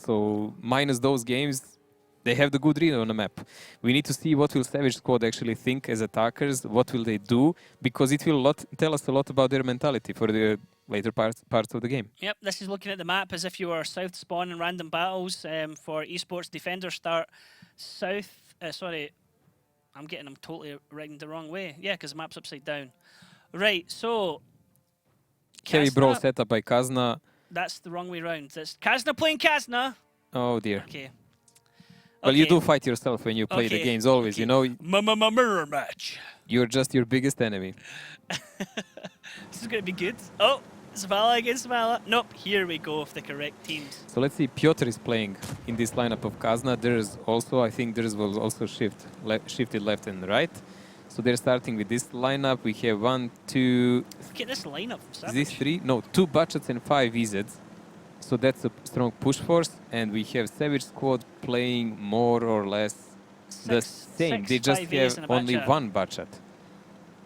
So minus those games, they have the good read on the map. We need to see what will Savage Squad actually think as attackers, what will they do, because it will tell us a lot about their mentality for the later parts of the game. Yep, this is looking at the map as if you were south spawn in random battles for esports. Defenders start south. Sorry, I'm getting them totally writing the wrong way. Yeah, because the map's upside down. Right, so Heavy brawl Kazna, setup by Kazna. that's the wrong way round. That's Kazna playing Kazna. Oh dear. Okay. Well, you do fight yourself when you play the games always, you know. Mirror match. You're just your biggest enemy. This is going to be good. Oh, Zavala against Zavala. Nope, here we go with the correct teams. So let's see, Piotr is playing in this lineup of Kazna. There's also, I think there's was also shifted left and right. So they're starting with this lineup. We have 1, 2... Look at this lineup. Is this 3? No, 2 Butchets and 5 VZs. So that's a strong push force. And we have Savage Squad playing more or less the same. They just have only 1 Butchet.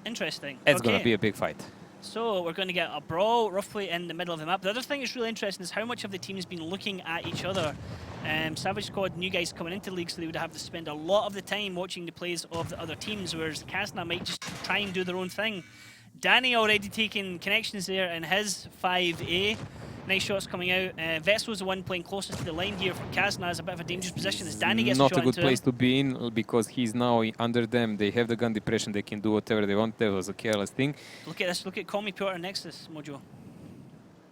Interesting. It's going to be a big fight. So we're going to get a brawl roughly in the middle of the map. The other thing that's really interesting is how much of the team has been looking at each other. Savage Squad, new guys coming into the league, so they would have to spend a lot of the time watching the plays of the other teams, whereas Kazna might just try and do their own thing. Danny already taking connections there in his 5A. Nice shots coming out. Vetsel's the one playing closest to the line here from Kazna. Is a bit of a dangerous position as Danny gets a shot Not a good place him. to be in because he's now under them. They have the gun depression. They can do whatever they want. That was a careless thing. Look at this. Look at Call Me Piotr Nexus, Mojo.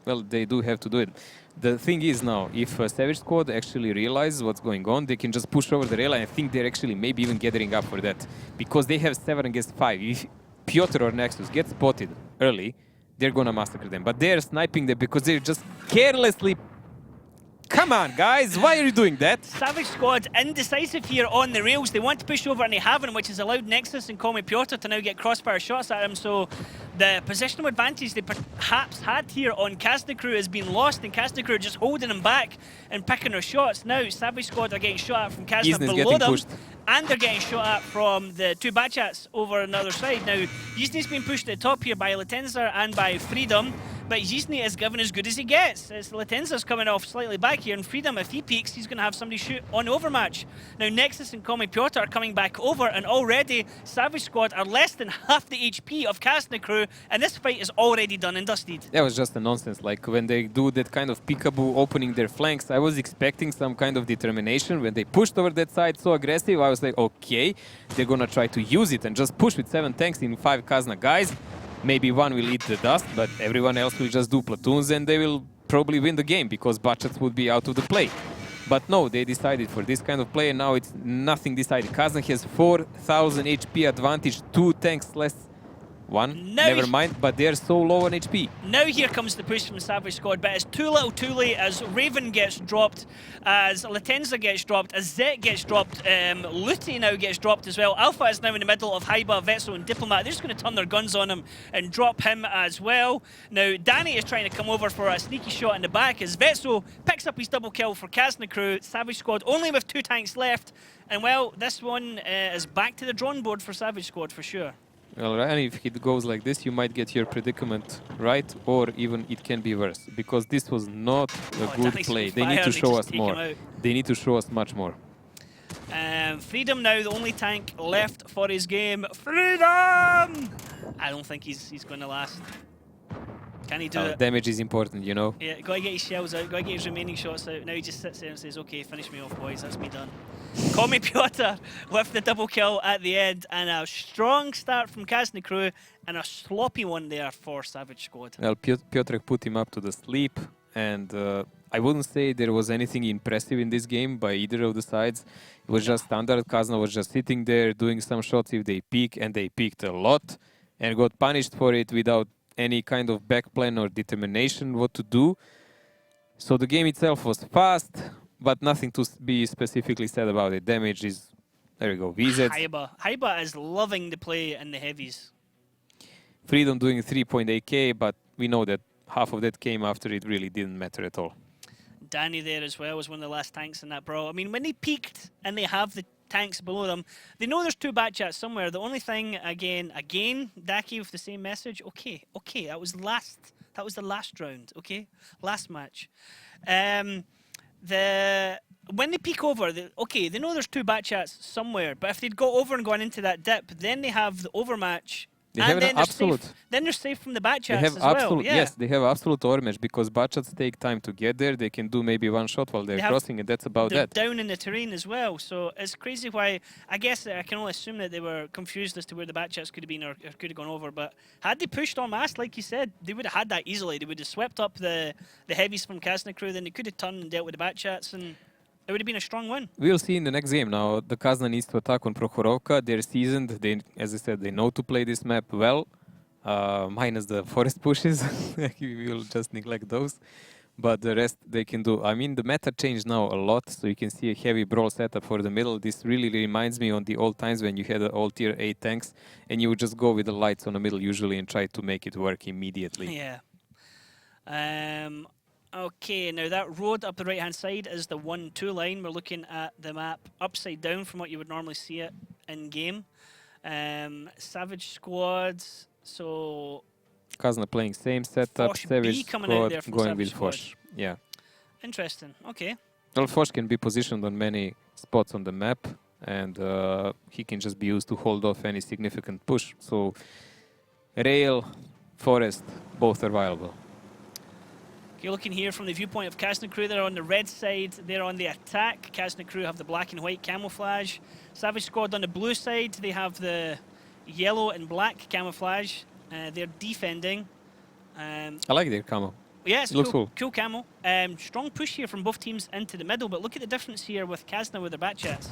Well, they do have to do it. The thing is now, if Savage Squad actually realizes what's going on, they can just push over the rail. And I think they're actually maybe even gathering up for that. Because they have 7 against 5. If Piotr or Nexus get spotted early, they're gonna massacre them. But they're sniping them because they're just carelessly... Come on, guys, why are you doing that? Savage Squad indecisive here on the rails. They want to push over and they haven't, which has allowed Nexus and Call Me Piotr to now get crossfire shots at him. So the positional advantage they perhaps had here on Kazna Crew has been lost, and Kazna Crew just holding them back and picking their shots. Now Savage Squad are getting shot at from Kazna below them. And they're getting shot at from the 2 Batchats over on the other side. Now, Yizni's been pushed to the top here by Latenza and by Freedom, but Yizni is given as good as he gets. It's Latenza's coming off slightly back here, and Freedom, if he peeks, he's going to have somebody shoot on Overmatch. Now, Nexus and Call Me Piotr are coming back over, and already Savage Squad are less than half the HP of Kazna Crew, and this fight is already done and dusted. That was just a nonsense. Like, when they do that kind of peekaboo opening their flanks, I was expecting some kind of determination. When they pushed over that side so aggressive, I was like, okay, they're gonna try to use it and just push with 7 tanks in 5 Kazna guys. Maybe one will eat the dust, but everyone else will just do platoons and they will probably win the game because Butchets would be out of the play. But no, they decided for this kind of play and now it's nothing decided. Kazna has 4,000 HP advantage, 2 tanks less. 1, never mind, but they're so low on HP. Now here comes the push from Savage Squad, but it's too little too late as Raven gets dropped, as Latenza gets dropped, as Zet gets dropped, Luti now gets dropped as well. Alpha is now in the middle of Haiba, Vetzel and Diplomat. They're just going to turn their guns on him and drop him as well. Now Danny is trying to come over for a sneaky shot in the back as Vetzel picks up his double kill for Kazna Crew. Savage Squad only with 2 tanks left, and well, this one is back to the drawing board for Savage Squad for sure. Well, and if it goes like this, you might get your predicament right, or even it can be worse, because this was not a good play. They need to show us more. They need to show us much more. Freedom now, the only tank left for his game. Freedom! I don't think he's going to last. Can he do it? Damage is important, you know? Yeah, got to get his shells out, got to get his remaining shots out. Now he just sits there and says, okay, finish me off, boys, that's me done. Call Me Piotr with the double kill at the end, and a strong start from Kazna Crew, and a sloppy one there for Savage Squad. Well, Piotr put him up to the sleep, and I wouldn't say there was anything impressive in this game by either of the sides. It was just standard. Kazna was just sitting there doing some shots if they peek, and they peeked a lot, and got punished for it without any kind of back plan or determination what to do. So the game itself was fast, but nothing to be specifically said about it. Damage is, there we go, VZ. Haiba is loving the play in the heavies. Freedom doing 3.8k, but we know that half of that came after it really didn't matter at all. Danny there as well was one of the last tanks in that brawl. I mean, when they peaked and they have the tanks below them, they know there's 2 Batchats somewhere. The only thing, again, Daki with the same message. Okay, that was the last round, okay? Last match. when they peek over, okay, they know there's two bat chats somewhere, but if they'd got over and gone into that dip, then they have the overmatch, They and have an then they're absolute. safe. Then they're safe from the bat They chats have as well. absolute. Yeah. Yes, they have absolute overmatch because Bachats take time to get there. They can do maybe one shot while they're crossing, and that's about They're that. down in the terrain as well, so it's crazy why. I guess I can only assume that they were confused as to where the bat chats could have been or could have gone over. But had they pushed en masse, like you said, they would have had that easily. They would have swept up the heavies from Kazna crew, then they could have turned and dealt with the bat chats, and it would have been a strong win. We'll see in the next game. Now, the Kazna needs to attack on Prokhorovka. They're seasoned. They, as I said, they know to play this map well, minus the forest pushes. We will just neglect those. But the rest they can do. I mean, the meta changed now a lot, so you can see a heavy brawl setup for the middle. This really reminds me on the old times when you had all tier 8 tanks, and you would just go with the lights on the middle usually and try to make it work immediately. Yeah. Okay, now that road up the right-hand side is the 1-2 line. We're looking at the map upside down from what you would normally see it in-game. Savage squads, so... Kazna playing same setup, Foch Savage B coming out squad there from going Savage with squad. Foch. Yeah. Interesting, okay. Well, Foch can be positioned on many spots on the map, and he can just be used to hold off any significant push. So, rail, forest, both are viable. Okay, looking here from the viewpoint of Kazna crew, they're on the red side, they're on the attack. Kazna crew have the black and white camouflage. Savage squad on the blue side, they have the yellow and black camouflage. They're defending. I like their camo. Yeah, it's looks cool camo. Strong push here from both teams into the middle, but look at the difference here with Kazna with their bat chats.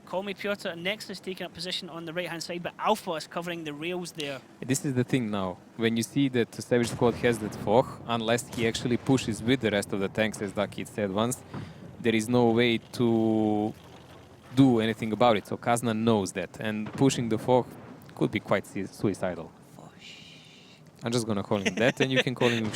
Call me Piotr and Nexus taking up position on the right-hand side, but Alpha is covering the rails there. This is the thing now. When you see that Savage Squad has that Foch, unless he actually pushes with the rest of the tanks, as Ducky said once, there is no way to do anything about it. So Kazna knows that, and pushing the Foch could be quite suicidal. I'm just gonna call him that, and you can call him.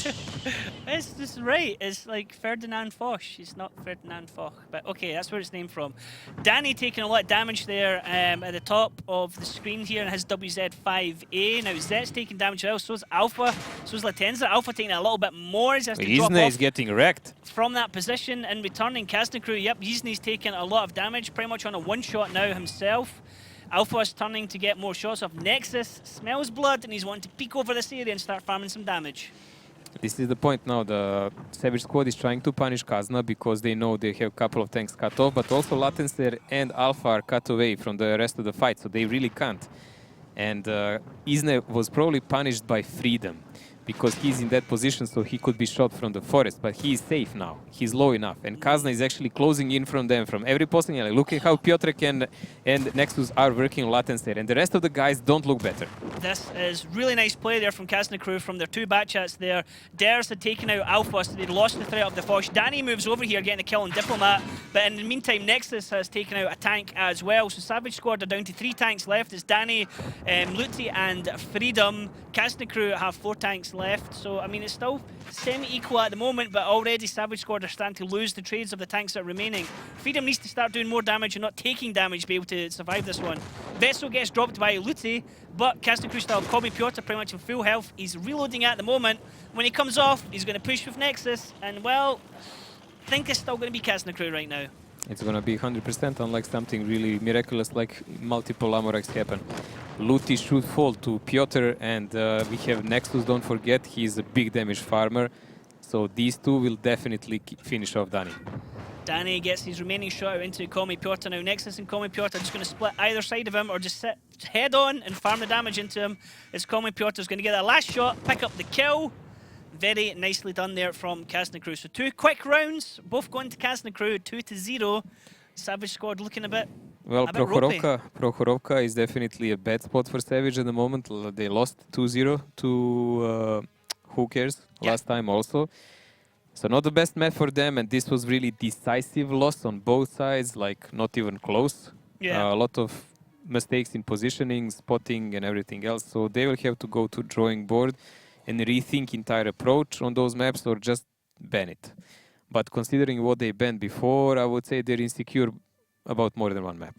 It's just right. It's like Ferdinand Foch. It's not Ferdinand Foch, but okay, that's where it's named from. Danny taking a lot of damage there at the top of the screen here in his WZ5A. Now Zet's taking damage as well. So is Alpha. So is Latenza. Alpha taking a little bit more. He has to drop off is getting wrecked from that position and returning. Kazna crew. Yep, Yizne's taking a lot of damage, pretty much on a one-shot now himself. Alpha is turning to get more shots of Nexus, smells blood, and he's wanting to peek over this area and start farming some damage. This is the point now. The Savage Squad is trying to punish Kazna because they know they have a couple of tanks cut off, but also Latencer and Alpha are cut away from the rest of the fight, so they really can't. And Izne was probably punished by Freedom because he's in that position, so he could be shot from the forest, but he is safe now. He's low enough, and Kazna is actually closing in from them from every possible angle. Look at how Piotr and Nexus are working on Latencer, and the rest of the guys don't look better. This is really nice play there from Kazna crew from their two bat chats there. Dares had taken out Alpha, so they'd lost the threat of the Foch. Danny moves over here, getting a kill on Diplomat, but in the meantime, Nexus has taken out a tank as well. So Savage Squad are down to 3 tanks left. It's Danny, Luti, and Freedom. Kazna crew have 4 tanks left, so I mean it's still semi-equal at the moment, but already Savage Squad are starting to lose the trades of the tanks that are remaining. Freedom needs to start doing more damage and not taking damage to be able to survive this one. Vessel gets dropped by Luti, but Kazna crew still have Kobe Piotr pretty much in full health. He's reloading at the moment. When he comes off, he's going to push with Nexus, and well, I think it's still going to be Kazna crew right now. It's gonna be 100%, unlike something really miraculous like multiple Amorex happen. Luti should fall to Piotr, and we have Nexus, don't forget, he's a big damage farmer. So these two will definitely finish off Danny. Danny gets his remaining shot out into Komi Piotr now. Nexus and Komi Piotr are just going to split either side of him or just sit head on and farm the damage into him. As Komi Piotr's going to get that last shot, pick up the kill. Very nicely done there from Kazna crew. So 2 quick rounds, both going to Kazna crew, 2-0. Savage Squad looking a bit Prokhorovka is definitely a bad spot for Savage at the moment. They lost 2-0 to who cares last time also. So not the best map for them, and this was really decisive loss on both sides, like not even close. Yeah. A lot of mistakes in positioning, spotting, and everything else. So they will have to go to drawing board and rethink entire approach on those maps or just ban it. But considering what they banned before, I would say they're insecure about more than one map.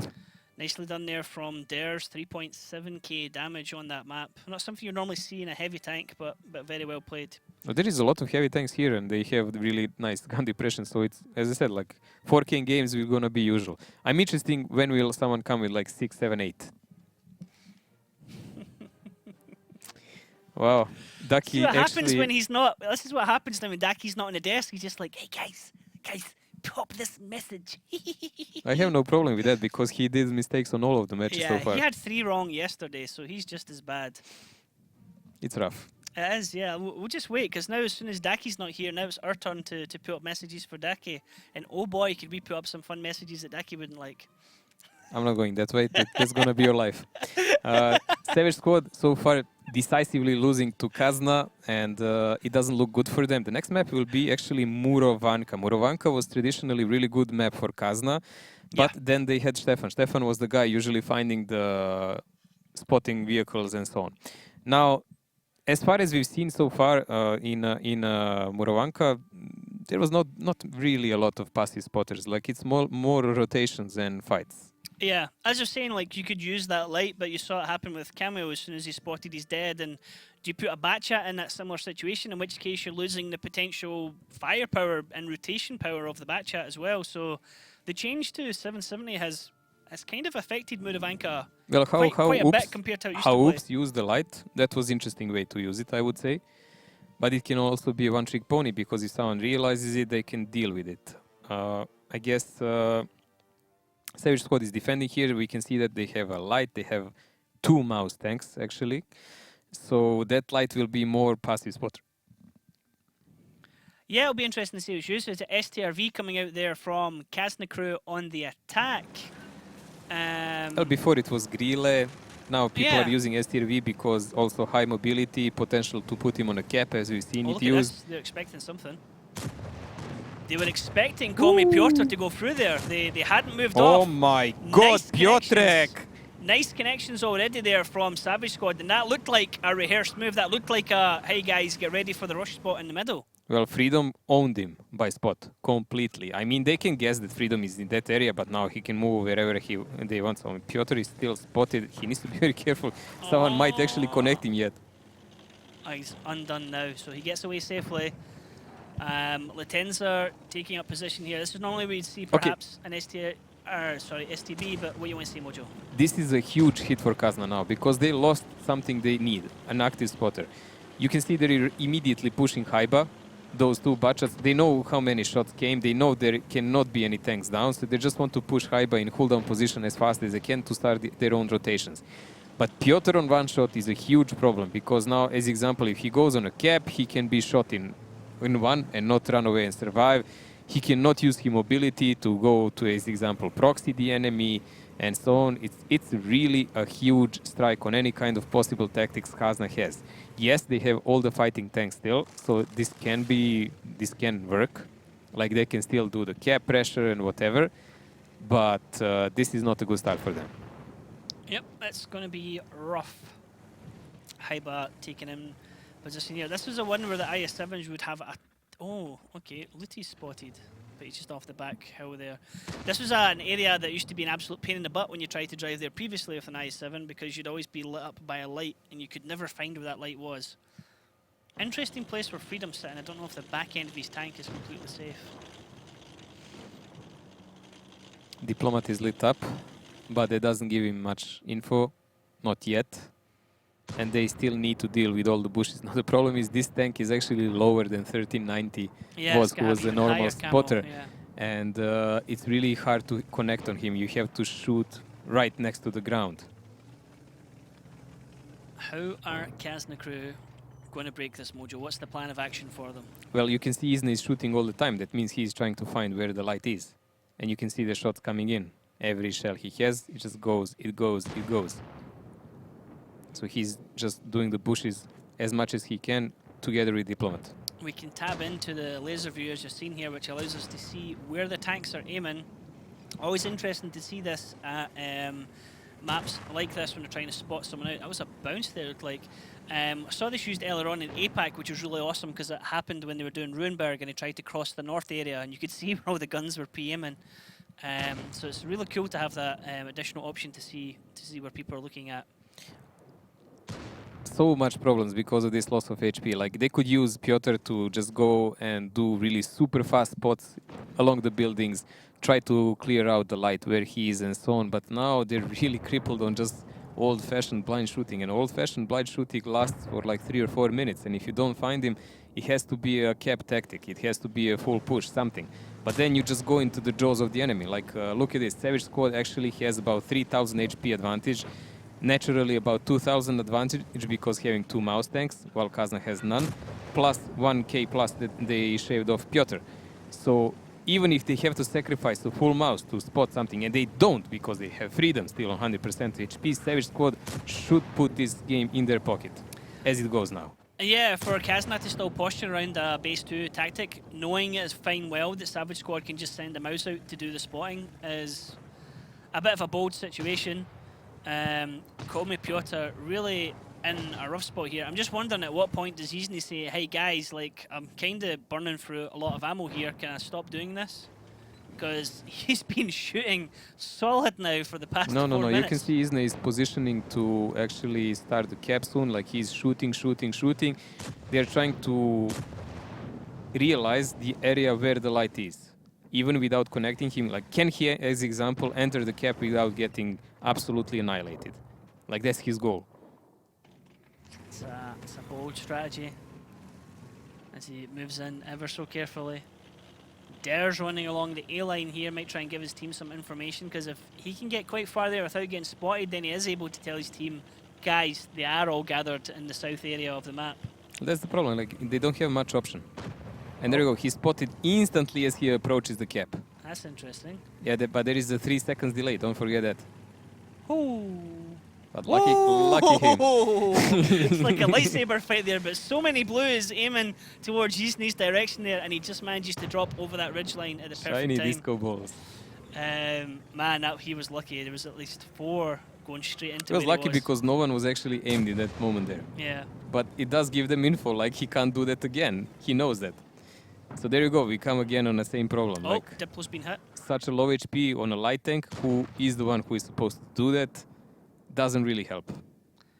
Nicely done there from Dares. 3.7k damage on that map. Not something you normally see in a heavy tank, but very well played. Well, there is a lot of heavy tanks here, and they have really nice gun depression. So it's, as I said, like 4K games will gonna be usual. I'm interested when will someone come with like 6, 7, 8. Wow, See Ducky what happens actually. when he's not. This is what happens now when Daki's not on the desk. He's just like, hey guys, pop this message. I have no problem with that because he did mistakes on all of the matches so Yeah, far. he had 3 wrong yesterday, so he's just as bad. It's rough. It is, yeah. We'll just wait, because now as soon as Daki's not here, now it's our turn to put up messages for Daki. And oh boy, could we put up some fun messages that Daki wouldn't like. I'm not going that way. That's gonna be your life. Savage Squad so far decisively losing to Kazna, and it doesn't look good for them. The next map will be actually Murovanka. Murovanka was traditionally really good map for Kazna, but then they had Stefan. Stefan was the guy usually finding the spotting vehicles and so on. Now, as far as we've seen so far in Murovanka, there was not really a lot of passive spotters. Like it's more rotations and fights. Yeah, as I was saying, like you could use that light, but you saw it happen with Cameo as soon as he spotted he's dead. And do you put a Batchat in that similar situation? In which case you're losing the potential firepower and rotation power of the Batchat as well. So the change to 770 has kind of affected Murovanka Well, quite a bit compared to how it used to play. Oops used the light, that was interesting way to use it, I would say. But it can also be a one-trick pony because if someone realizes it, they can deal with it. I guess Savage Squad is defending here. We can see that they have a light. They have 2 mouse tanks, actually. So that light will be more passive spotter. Yeah, it'll be interesting to see who's used. There's an STRV coming out there from Kazna crew on the attack. Well, before it was Grille. Now people are using STRV because also high mobility, potential to put him on a cap, as we've seen it used. They're expecting something. They were expecting Call Me Piotr to go through there. They hadn't moved off. Oh my god, Piotrek! Nice connections already there from Savage Squad, and that looked like a rehearsed move. That looked like a, hey guys, get ready for the rush spot in the middle. Well, Freedom owned him by spot completely. I mean, they can guess that Freedom is in that area, but now he can move wherever they want. So Piotr is still spotted. He needs to be very careful. Someone might actually connect him yet. Oh, he's undone now, so he gets away safely. Latenza taking up position here. This is normally where you'd see perhaps an STB, but what you want to see, Mojo? This is a huge hit for Kazna now because they lost something they need, an active spotter. You can see they're immediately pushing Haiba. Those 2 Batchats, they know how many shots came. They know there cannot be any tanks down, so they just want to push Haiba in cooldown position as fast as they can to start their own rotations. But Piotr on 1 shot is a huge problem because now, as example, if he goes on a cap, he can be shot in 1 and not run away and survive. He cannot use his mobility to go to, as example, proxy the enemy and so on. It's really a huge strike on any kind of possible tactics Kazna has. Yes, they have all the fighting tanks still, so this can work. Like they can still do the cap pressure and whatever, but this is not a good start for them. Yep, it's going to be rough. Haiba taking in position here. This was a one where the IS-7s would have a... Oh, okay, Luty's spotted, but he's just off the back hill there. This was an area that used to be an absolute pain in the butt when you tried to drive there previously with an IS-7 because you'd always be lit up by a light and you could never find where that light was. Interesting place where Freedom's sitting. I don't know if the back end of his tank is completely safe. Diplomat is lit up, but it doesn't give him much info, not yet. And they still need to deal with all the bushes. Now the problem is this tank is actually lower than 1390 was, who was a normal spotter. And it's really hard to connect on him. You have to shoot right next to the ground. How are Kazna crew going to break this, Mojo? What's the plan of action for them? Well, you can see Isna is shooting all the time. That means he's trying to find where the light is. And you can see the shots coming in. Every shell he has, it just goes, it goes, it goes. So he's just doing the bushes as much as he can together with Diplomat. We can tab into the laser view as you've seen here, which allows us to see where the tanks are aiming. Always interesting to see this at maps like this when they're trying to spot someone out. That was a bounce there, it looked like. I saw this used earlier on in APAC, which was really awesome because it happened when they were doing Ruinberg and they tried to cross the north area and you could see where all the guns were pre-aiming. So it's really cool to have that additional option to see where people are looking at. So much problems because of this loss of HP. Like they could use Piotr to just go and do really super fast spots along the buildings, try to clear out the light where he is and so on. But now they're really crippled on just old-fashioned blind shooting. And old-fashioned blind shooting lasts for like 3 or 4 minutes. And if you don't find him, it has to be a cap tactic. It has to be a full push, something. But then you just go into the jaws of the enemy. Like look at this. Savage Squad actually has about 3,000 HP advantage. Naturally about 2,000 advantage because having 2 mouse tanks, while Kazna has none, plus 1k plus that they shaved off Piotr. So even if they have to sacrifice a full mouse to spot something, and they don't because they have freedom still on 100% HP, Savage Squad should put this game in their pocket, as it goes now. Yeah, for Kazna to still posture around a base 2 tactic, knowing as fine well that Savage Squad can just send a mouse out to do the spotting is a bit of a bold situation. Komi Piotr really in a rough spot here. I'm just wondering at what point does Izny say, hey guys, like I'm kind of burning through a lot of ammo here, can I stop doing this? Because he's been shooting solid now for the past 4 minutes. You can see Izny is positioning to actually start the cap soon, like he's shooting. They're trying to realize the area where the light is. Even without connecting him, like can he, as example, enter the cap without getting absolutely annihilated? Like that's his goal. It's a bold strategy as he moves in ever so carefully. Dare's running along the A line here, might try and give his team some information, because if he can get quite far there without getting spotted, then he is able to tell his team, guys, they are all gathered in the south area of the map. That's the problem, like they don't have much option. And there you go, he spotted instantly as he approaches the cap. That's interesting. Yeah, but there is a 3 seconds delay, don't forget that. Ooh. But lucky him. It's like a lightsaber fight there, but so many blues aiming towards Izny's direction there, and he just manages to drop over that ridgeline at the perfect Shiny time. disco balls. Man, he was lucky. There was at least 4 going straight into He was where lucky because no one was actually aimed in that moment there. Yeah. But it does give them info, like he can't do that again. He knows that. So there you go, we come again on the same problem. Oh, like Diplo's been hit. such a low HP on a light tank, who is the one who is supposed to do that, doesn't really help.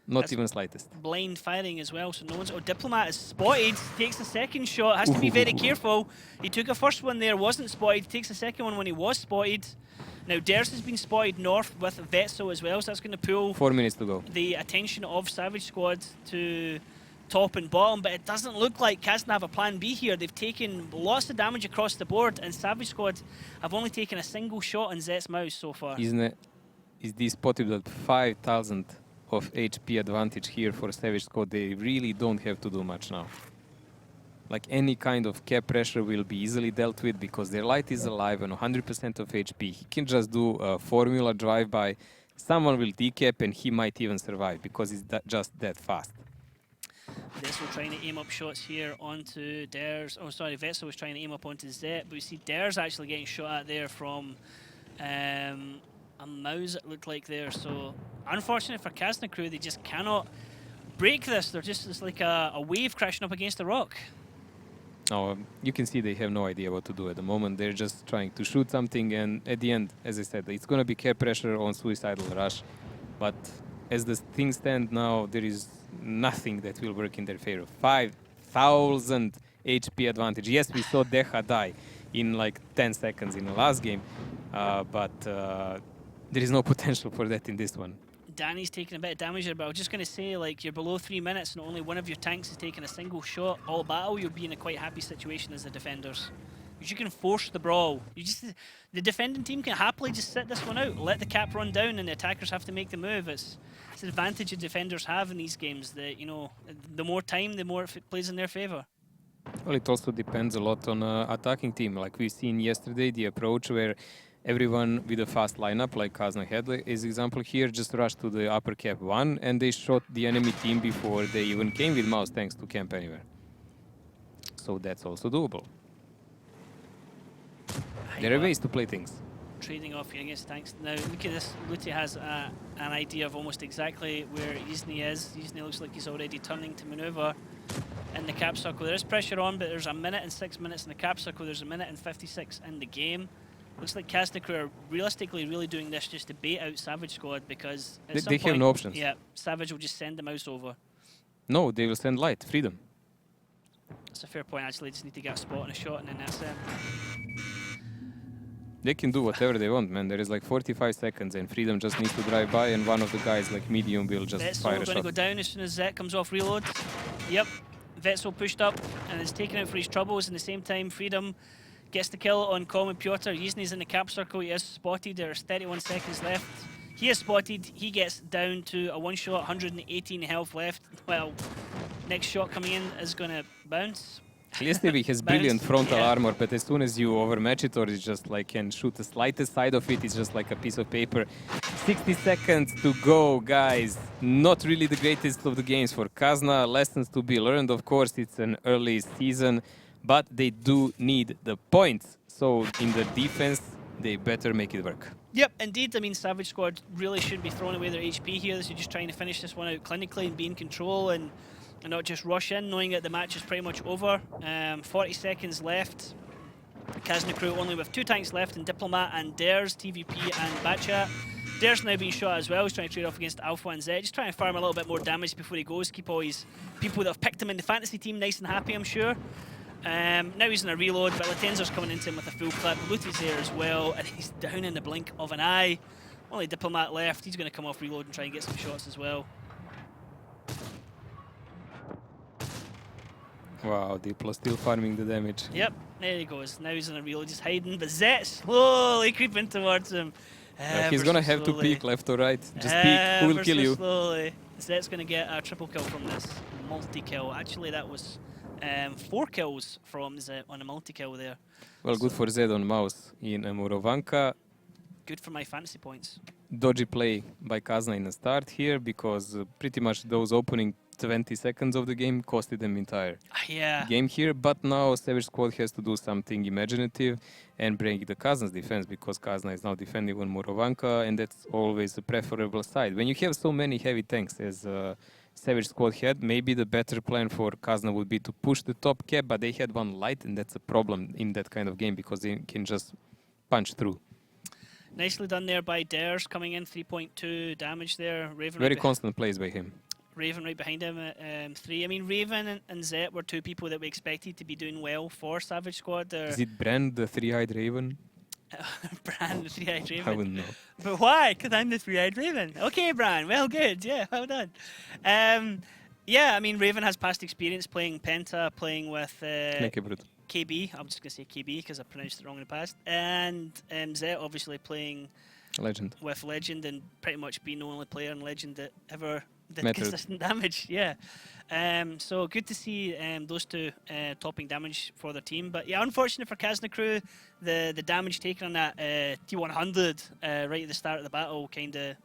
Not That's even slightest. Blind firing as well, so no one's... Oh, Diplomat is spotted, takes a second shot, has to be very careful. He took a first one there, wasn't spotted, takes a second one when he was spotted. Now, Ders has been spotted north with Vetso as well, so that's going to pull 4 minutes to go. the attention of Savage Squad to top and bottom, but it doesn't look like Kazna have a plan B here. They've taken lots of damage across the board, and Savage Squad have only taken a single shot on Zet's mouse so far. Isn't it? Is this spotted at 5,000 of HP advantage here for Savage Squad? They really don't have to do much now. Like any kind of cap pressure will be easily dealt with because their light is alive and 100% of HP. He can just do a formula drive-by. Someone will decap and he might even survive because he's just that fast. Vetso trying to aim up shots here onto Ders. Oh, sorry, Vetso was trying to aim up onto Zet, but we see Ders actually getting shot at there from a mouse, it looked like there. So, unfortunate for Kazna crew, they just cannot break this. They're just, it's like a wave crashing up against a rock. Oh, you can see they have no idea what to do at the moment. They're just trying to shoot something, and at the end, as I said, it's going to be cap pressure on Suicidal Rush. But as the things stand now, there is nothing that will work in their favor. 5,000 HP advantage. Yes, we saw Deha die in like 10 seconds in the last game, but there is no potential for that in this one. Danny's taking a bit of damage there, but I was just going to say, like, you're below 3 minutes and only one of your tanks has taken a single shot all battle, you'll be in a quite happy situation as the defenders. Because you can force the brawl. The defending team can happily just sit this one out, let the cap run down, and the attackers have to make the move. It's an advantage the defenders have in these games, that, you know, the more time, the more it plays in their favor. Well, it also depends a lot on attacking team. Like we've seen yesterday, the approach where everyone with a fast lineup, like Kazna had is example here, just rushed to the upper cap 1 and they shot the enemy team before they even came with mouse tanks to camp anywhere. So that's also doable. There are ways to play things. Trading off here against tanks. Now look at this, Luti has an idea of almost exactly where Izny is. Izny looks like he's already turning to manoeuvre in the cap circle. There is pressure on, but there's a minute and 6 minutes in the cap circle. There's a minute and 56 in the game. Looks like Kazna crew are realistically really doing this just to bait out Savage Squad because at some They point, have no options. yeah, Savage will just send the mouse over. No, they will send light, freedom. That's a fair point, actually. Just need to get a spot and a shot, and then that's it. They can do whatever they want, man. There is like 45 seconds, and freedom just needs to drive by, and one of the guys, like medium, will just Vetzel fire a going to shot. go down as soon as Zet comes off reload. Yep, Vetzel pushed up and is taken out for his troubles. In the same time, freedom gets the kill on Common Piotr. Yizny's in the cap circle. He is spotted. There's 31 seconds left. He is spotted. He gets down to a one-shot, 118 health left. Well, next shot coming in is going to bounce. Listevi has brilliant frontal armor, but as soon as you overmatch it, or it's just like can shoot the slightest side of it, it's just like a piece of paper. 60 seconds to go, guys. Not really the greatest of the games for Kazna. Lessons to be learned, of course. It's an early season, but they do need the points. So in the defense, they better make it work. Yep, indeed. I mean, Savage Squad really shouldn't be throwing away their HP here. They're just trying to finish this one out clinically and be in control and not just rush in, knowing that the match is pretty much over. 40 seconds left. Kazna crew only with 2 tanks left in Diplomat and Dares, TVP and Batchat. Dares now being shot as well. He's trying to trade off against Alpha and Zed. Just trying to farm a little bit more damage before he goes. Keep all his people that have picked him in the fantasy team nice and happy, I'm sure. Now he's in a reload, but Latenzer's coming into him with a full clip. Luti's there as well, and he's down in the blink of an eye. Only Diplomat left. He's going to come off reload and try and get some shots as well. Wow, Diplo still farming the damage. Yep, there he goes. Now he's in a reload, just hiding, but Zet slowly creeping towards him. He's gonna have to peek left or right. Just peek, who will kill you? Slowly. Zet's going to get a triple kill from this multi-kill. Actually, that was 4 kills from Zet on a multi-kill there. Well, good for Zed on mouse in Murovanka. Good for my fantasy points. Dodgy play by Kazna in the start here, because pretty much those opening 20 seconds of the game costed them entire game here. But now Savage Squad has to do something imaginative and break the Kazna's defense, because Kazna is now defending on Murovanka, and that's always a preferable side. When you have so many heavy tanks as Savage Squad had, maybe the better plan for Kazna would be to push the top cap, but they had one light, and that's a problem in that kind of game, because they can just punch through. Nicely done there by Dares, coming in 3.2 damage there. Raven Very constant plays by him. Raven right behind him at 3. I mean, Raven and Zet were 2 people that we expected to be doing well for Savage Squad. Is it Brand, the 3-eyed Raven? Bran, the 3-eyed Raven. I wouldn't know. But why? Because I'm the 3-eyed Raven. Okay, Bran. Well, good. Yeah, well done. Yeah, I mean, Raven has past experience playing Penta, playing with KB. I'm just going to say KB because I pronounced it wrong in the past. And Zet obviously playing Legend. With Legend, and pretty much being the only player in Legend that ever did consistent damage. Yeah. So good to see those 2 topping damage for their team. But yeah, unfortunate for Kazna crew, the damage taken on that T100 right at the start of the battle kind of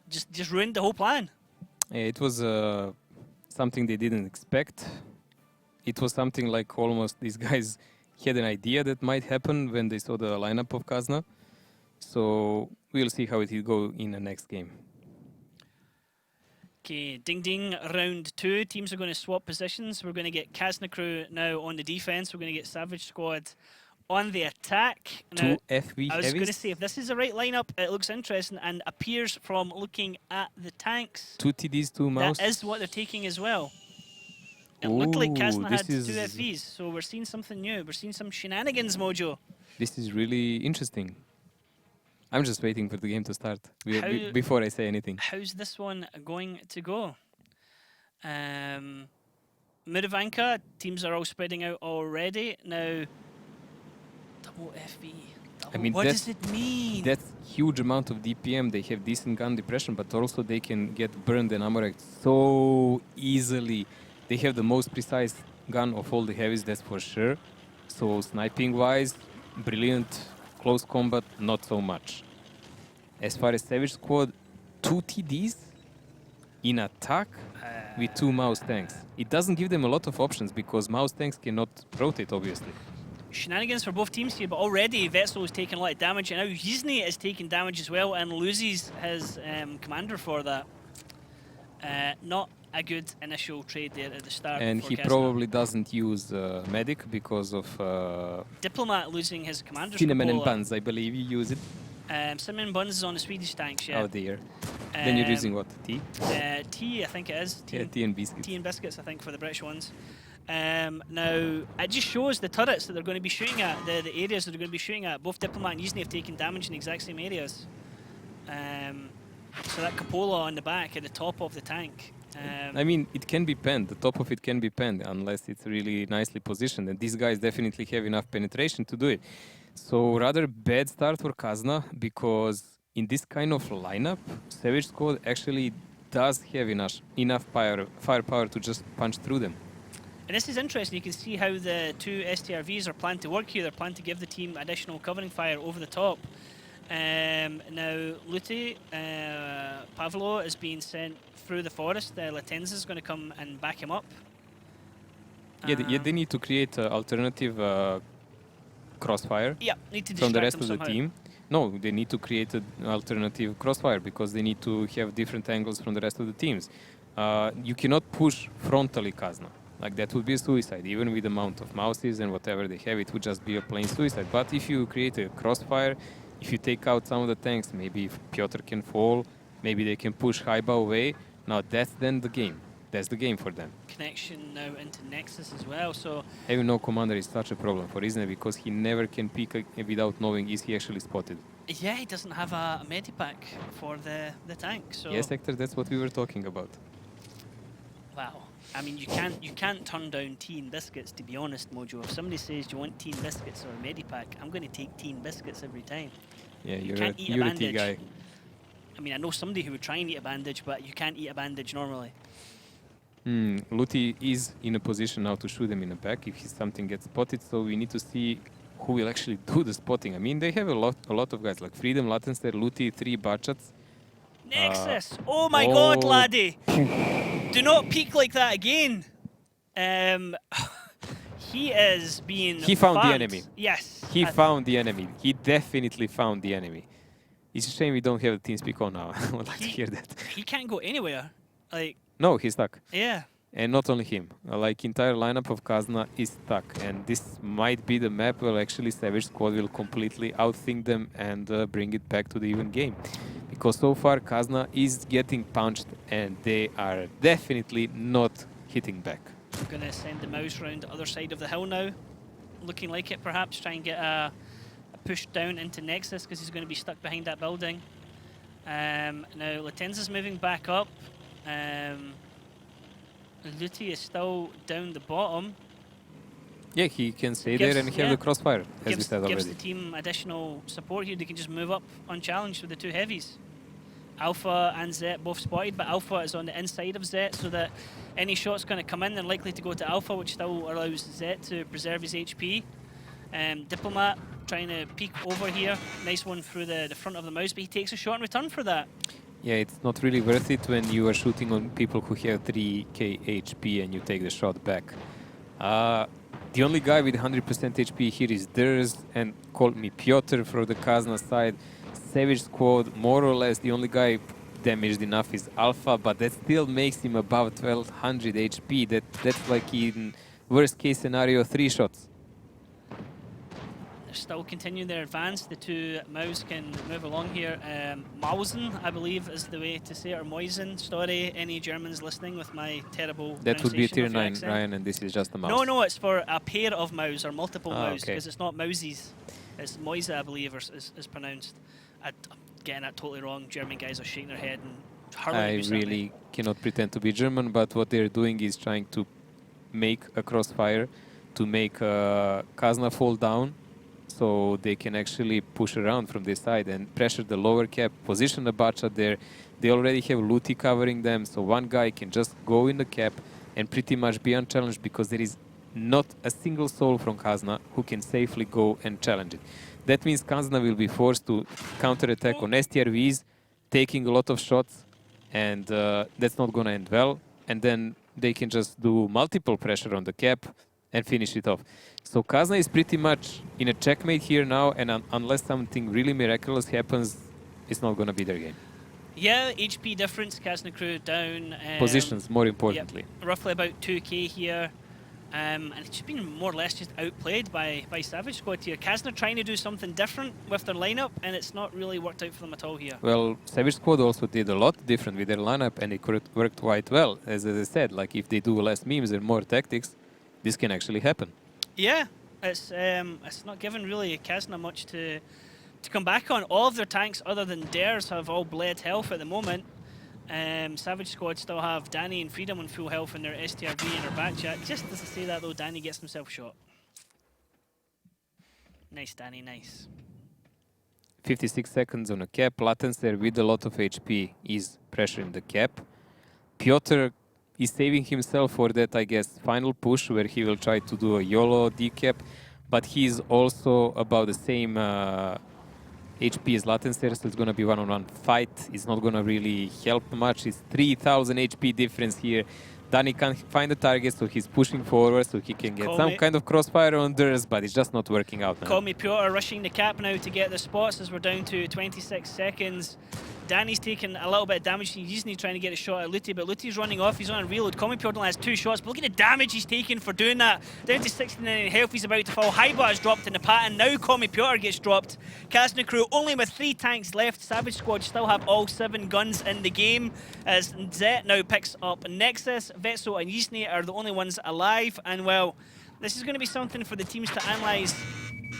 just ruined the whole plan. Yeah, it was something they didn't expect. It was something like almost these guys had an idea that might happen when they saw the lineup of Kazna. So we'll see how it will go in the next game. Okay, ding ding, round 2. Teams are going to swap positions. We're going to get Kazna crew now on the defense. We're going to get Savage Squad on the attack. Now, 2 FV I was heavies. going to say, if this is the right lineup, it looks interesting and appears from looking at the tanks. 2 TDs, 2 mouse. That is what they're taking as well. It looked like Kazna had 2 FVs, so we're seeing something new. We're seeing some shenanigans, Mojo. This is really interesting. I'm just waiting for the game to start before I say anything. How's this one going to go? Murovanka, teams are all spreading out already. Now, double FV. I mean, what does it mean? That's huge amount of DPM. They have decent gun depression, but also they can get burned and ammo so easily. They have the most precise gun of all the heavies, that's for sure. So sniping-wise, brilliant. Close combat, not so much. As far as Savage Squad, 2 TDs in attack with 2 mouse tanks. It doesn't give them a lot of options because mouse tanks cannot rotate, obviously. Shenanigans for both teams here, but already Vetzel is taking a lot of damage, and now Yizny is taking damage as well and loses his commander for that. Not a good initial trade there at the start. And for he Kazna. probably doesn't use Medic because of Diplomat losing his commander's Cinnamon and cupola. Buns, I believe you use it. Cinnamon and Buns is on the Swedish tanks, yeah. Oh dear. Then you're using what? Tea? Tea, I think it is. Yeah, tea and biscuits. Tea and biscuits, I think, for the British ones. Now, it just shows the turrets that they're going to be shooting at, the areas that they're going to be shooting at. Both Diplomat and Yuzny have taken damage in the exact same areas. So that cupola on the back at the top of the tank. I mean, it can be penned. The top of it can be penned unless it's really nicely positioned. And these guys definitely have enough penetration to do it. So rather bad start for Kazna because in this kind of lineup, Savage Squad actually does have enough firepower to just punch through them. And this is interesting. You can see how the two STRVs are planned to work here. They're planned to give the team additional covering fire over the top. Now, Luti, Pavlo is being sent through the forest. Latenza is going to come and back him up. Yeah, they need to create an alternative crossfire need to from the distract rest them of the somehow. team. No, they need to create an alternative crossfire because they need to have different angles from the rest of the teams. You cannot push frontally Kazna. Like that would be a suicide. Even with the amount of mouses and whatever they have, it would just be a plain suicide. But if you create a crossfire, if you take out some of the tanks, maybe if Piotr can fall, maybe they can push Haiba away. Now that's then the game. That's the game for them. Connection now into Nexus as well. So Having no commander is such a problem for Isne because he never can pick without knowing is he actually spotted. yeah, he doesn't have a medipack for the tank. So Yes, Hector, that's what we were talking about. wow. I mean, you can't turn down tea and biscuits, to be honest, Mojo. If somebody says, do you want tea and biscuits or a medipack, I'm going to take tea and biscuits every time. Yeah, You you're can't eat a a tea bandage. guy. I mean, I know somebody who would try and eat a bandage, but you can't eat a bandage normally. Luti is in a position now to shoot them in the back if something gets spotted, so we need to see who will actually do the spotting. I mean, they have a lot of guys like Freedom, Latenster, Luti, 3 Bachats. Nexus! Oh my god, laddie! Do not peek like that again! He is being He found the farmed. enemy. Yes. He found the enemy. He definitely found the enemy. It's a shame we don't have the team speak on now. I would like to hear that. He can't go anywhere. Like, No, he's stuck. yeah. And not only him. Like, entire lineup of Kazna is stuck. And this might be the map where actually Savage Squad will completely outthink them and bring it back to the even game. Because so far Kazna is getting punched and they are definitely not hitting back. I'm going to send the mouse round the other side of the hill now. Looking like it, perhaps. Try and get a push down into Nexus because he's going to be stuck behind that building. Now, Latenza's moving back up. Luti is still down the bottom. Yeah, he can stay there and have the crossfire, as we said already. Gives the team additional support here. They can just move up unchallenged with the two heavies. Alpha and Zet both spotted, but Alpha is on the inside of Zet, so that any shots going to come in, they're likely to go to Alpha, which still allows Zet to preserve his HP. Diplomat trying to peek over here. Nice one through the front of the mouse, but he takes a shot in return for that. Yeah, it's not really worth it when you are shooting on people who have 3k HP and you take the shot back. The only guy with 100% HP here is theirs, and called me Piotr from the Kazna side. Savage Squad, more or less, the only guy damaged enough is Alpha, but that still makes him above 1200 HP. That's like in worst case scenario 3 shots. They're still continuing their advance. The two Maus can move along here. Mausen, I believe, is the way to say it, or Moisen. Sorry, any Germans listening with my terrible That would be a tier pronunciation of your 9, accent. Ryan, and this is just a mouse. No, it's for a pair of Maus, or multiple Maus, okay. because it's not Mausies. It's Moise, I believe, is pronounced. I'm getting that totally wrong. German guys are shaking their head and hurling at I me certainly. really cannot pretend to be German, but what they're doing is trying to make a crossfire to make Kazna fall down, so they can actually push around from this side and pressure the lower cap, position the Bacha there. They already have Luti covering them, so one guy can just go in the cap and pretty much be unchallenged because there is not a single soul from Kazna who can safely go and challenge it. That means Kazna will be forced to counter-attack on STRVs, taking a lot of shots, and that's not going to end well. And then they can just do multiple pressure on the cap and finish it off. So Kazna is pretty much in a checkmate here now, and unless something really miraculous happens, it's not going to be their game. Yeah, HP difference, Kazna crew down. Positions, more importantly. Yep, roughly about 2k here. And it's just been more or less just outplayed by Savage Squad here. Kazna trying to do something different with their lineup, and it's not really worked out for them at all here. Well, Savage Squad also did a lot different with their lineup, and it worked quite well. As I said, like if they do less memes and more tactics, this can actually happen. Yeah, it's not given really Kazna much to come back on. All of their tanks, other than theirs, have all bled health at the moment. Savage Squad still have Danny and Freedom on full health in their STRV and their back chat. Just as I say that though, Danny gets himself shot. Nice, Danny, nice. 56 seconds on a cap. Latencer with a lot of HP is pressuring the cap. Piotr is saving himself for that, I guess, final push where he will try to do a YOLO decap, but he's also about the same HP as Latencer, so it's going to be one-on-one fight. It's not going to really help much. It's 3000 HP difference here. Danny can't find the target, so he's pushing forward so he can get some kind of crossfire on theirs, but it's just not working out now. Call me Piotr rushing the cap now to get the spots as we're down to 26 seconds. Danny's taking a little bit of damage. He's trying to get a shot at Luti, but Luti's running off. He's on a reload. Call me Piotr only has 2 shots, but look at the damage he's taking for doing that. Down to 69 health, he's about to fall. Haiba has dropped in the pattern. Now Call me Piotr gets dropped. Kazna crew only with 3 tanks left. Savage Squad still have all 7 guns in the game as Zet now picks up Nexus. Vetso and Yisne are the only ones alive, and well, this is going to be something for the teams to analyse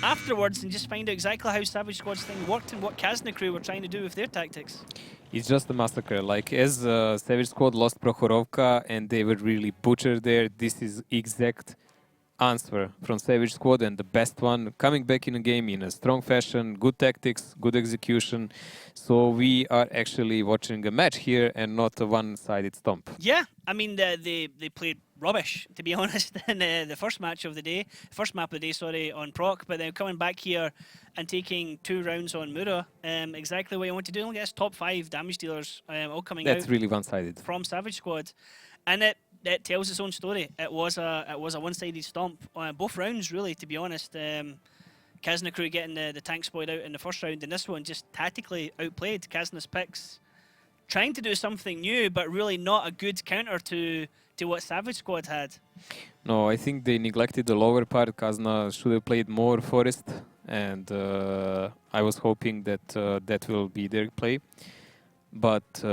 afterwards and just find out exactly how Savage Squad's thing worked and what Kazna crew were trying to do with their tactics. It's just a massacre. Like, as Savage Squad lost Prokhorovka and they were really butchered there, this is exact answer from Savage Squad, and the best one, coming back in the game in a strong fashion, good tactics, good execution. So we are actually watching a match here and not a one-sided stomp. Yeah, I mean, they played rubbish, to be honest, in the first match of the day, first map of the day, sorry, on Proc, but then coming back here and taking 2 rounds on Mura, exactly what you want to do. Look at this, top 5 damage dealers all coming out. That's really one-sided. From Savage Squad. And it tells its own story. It was a one-sided stomp both rounds, really, to be honest. Kazna crew getting the tank spoiled out in the first round, and this one just tactically outplayed Kazna's picks, trying to do something new, but really not a good counter to what Savage Squad had. No, I think they neglected the lower part. Kazna should have played more Forest, and I was hoping that that will be their play. But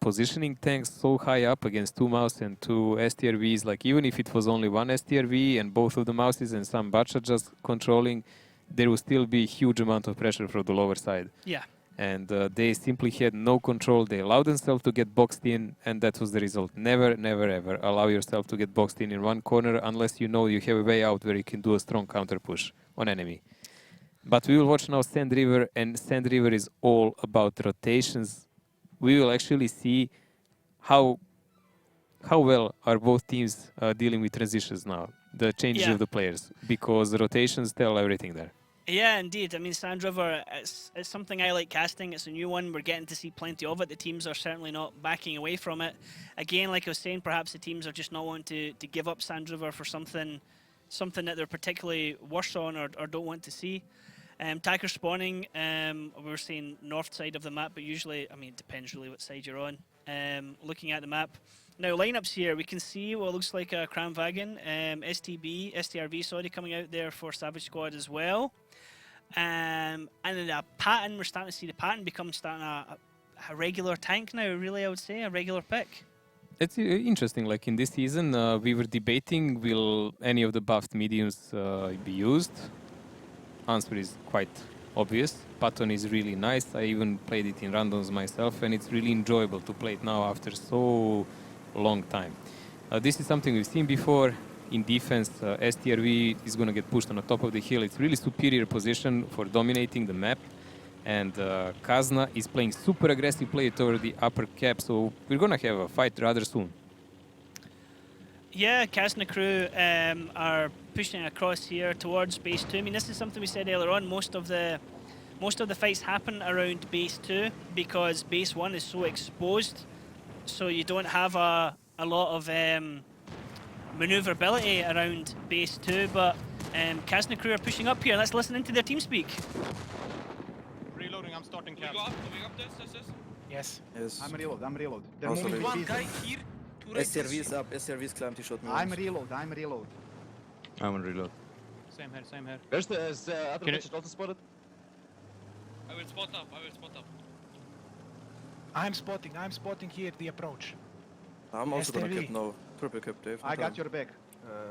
positioning tanks so high up against 2 mouse and 2 STRVs, like even if it was only 1 STRV and both of the mouses and some Bacha just controlling, there will still be huge amount of pressure from the lower side. Yeah. And they simply had no control. They allowed themselves to get boxed in, and that was the result. Never, never, ever allow yourself to get boxed in one corner unless you know you have a way out where you can do a strong counter push on enemy. But we will watch now Sand River, and Sand River is all about rotations. We will actually see how well are both teams dealing with transitions now, the changes of the players, because the rotations tell everything there. Yeah, indeed. I mean, Sand River, it's something I like casting. It's a new one. We're getting to see plenty of it. The teams are certainly not backing away from it. Again, like I was saying, perhaps the teams are just not wanting to give up Sand River for something that they're particularly worse on or don't want to see. Tiger spawning, we were saying north side of the map, but usually, I mean, it depends really what side you're on. Looking at the map. Now, lineups here, we can see what looks like a Kramwagen, STRV, sorry, coming out there for Savage Squad as well. And then the pattern, we're starting to see the pattern become a regular tank now, really, I would say, a regular pick. It's interesting, like in this season, we were debating, will any of the buffed mediums be used? Answer is quite obvious. Patton is really nice. I even played it in randoms myself, and it's really enjoyable to play it now after so long time. This is something we've seen before. In defense, STRV is going to get pushed on the top of the hill. It's really superior position for dominating the map. And Kazna is playing super aggressive play toward the upper cap, so we're going to have a fight rather soon. Yeah, Kazna crew are pushing across here towards base 2. I mean, this is something we said earlier on. Most of the fights happen around base 2 because base 1 is so exposed, so you don't have a lot of maneuverability around base 2. But Kazna crew are pushing up here. Let's listen into their team speak. Reloading, I'm starting cap. Moving up, this. Yes. Yes. I'm reload. They're Also moving reload. to One guy business. here to right. SRV is up. SRV is clamped. He shot me. I'm once. reload. I'm on reload. Same here. There's the other Can you- bitch also spotted. I will spot up. I'm spotting here the approach. I'm also gonna SRV. cap now. Triple cap, Dave. I got your back.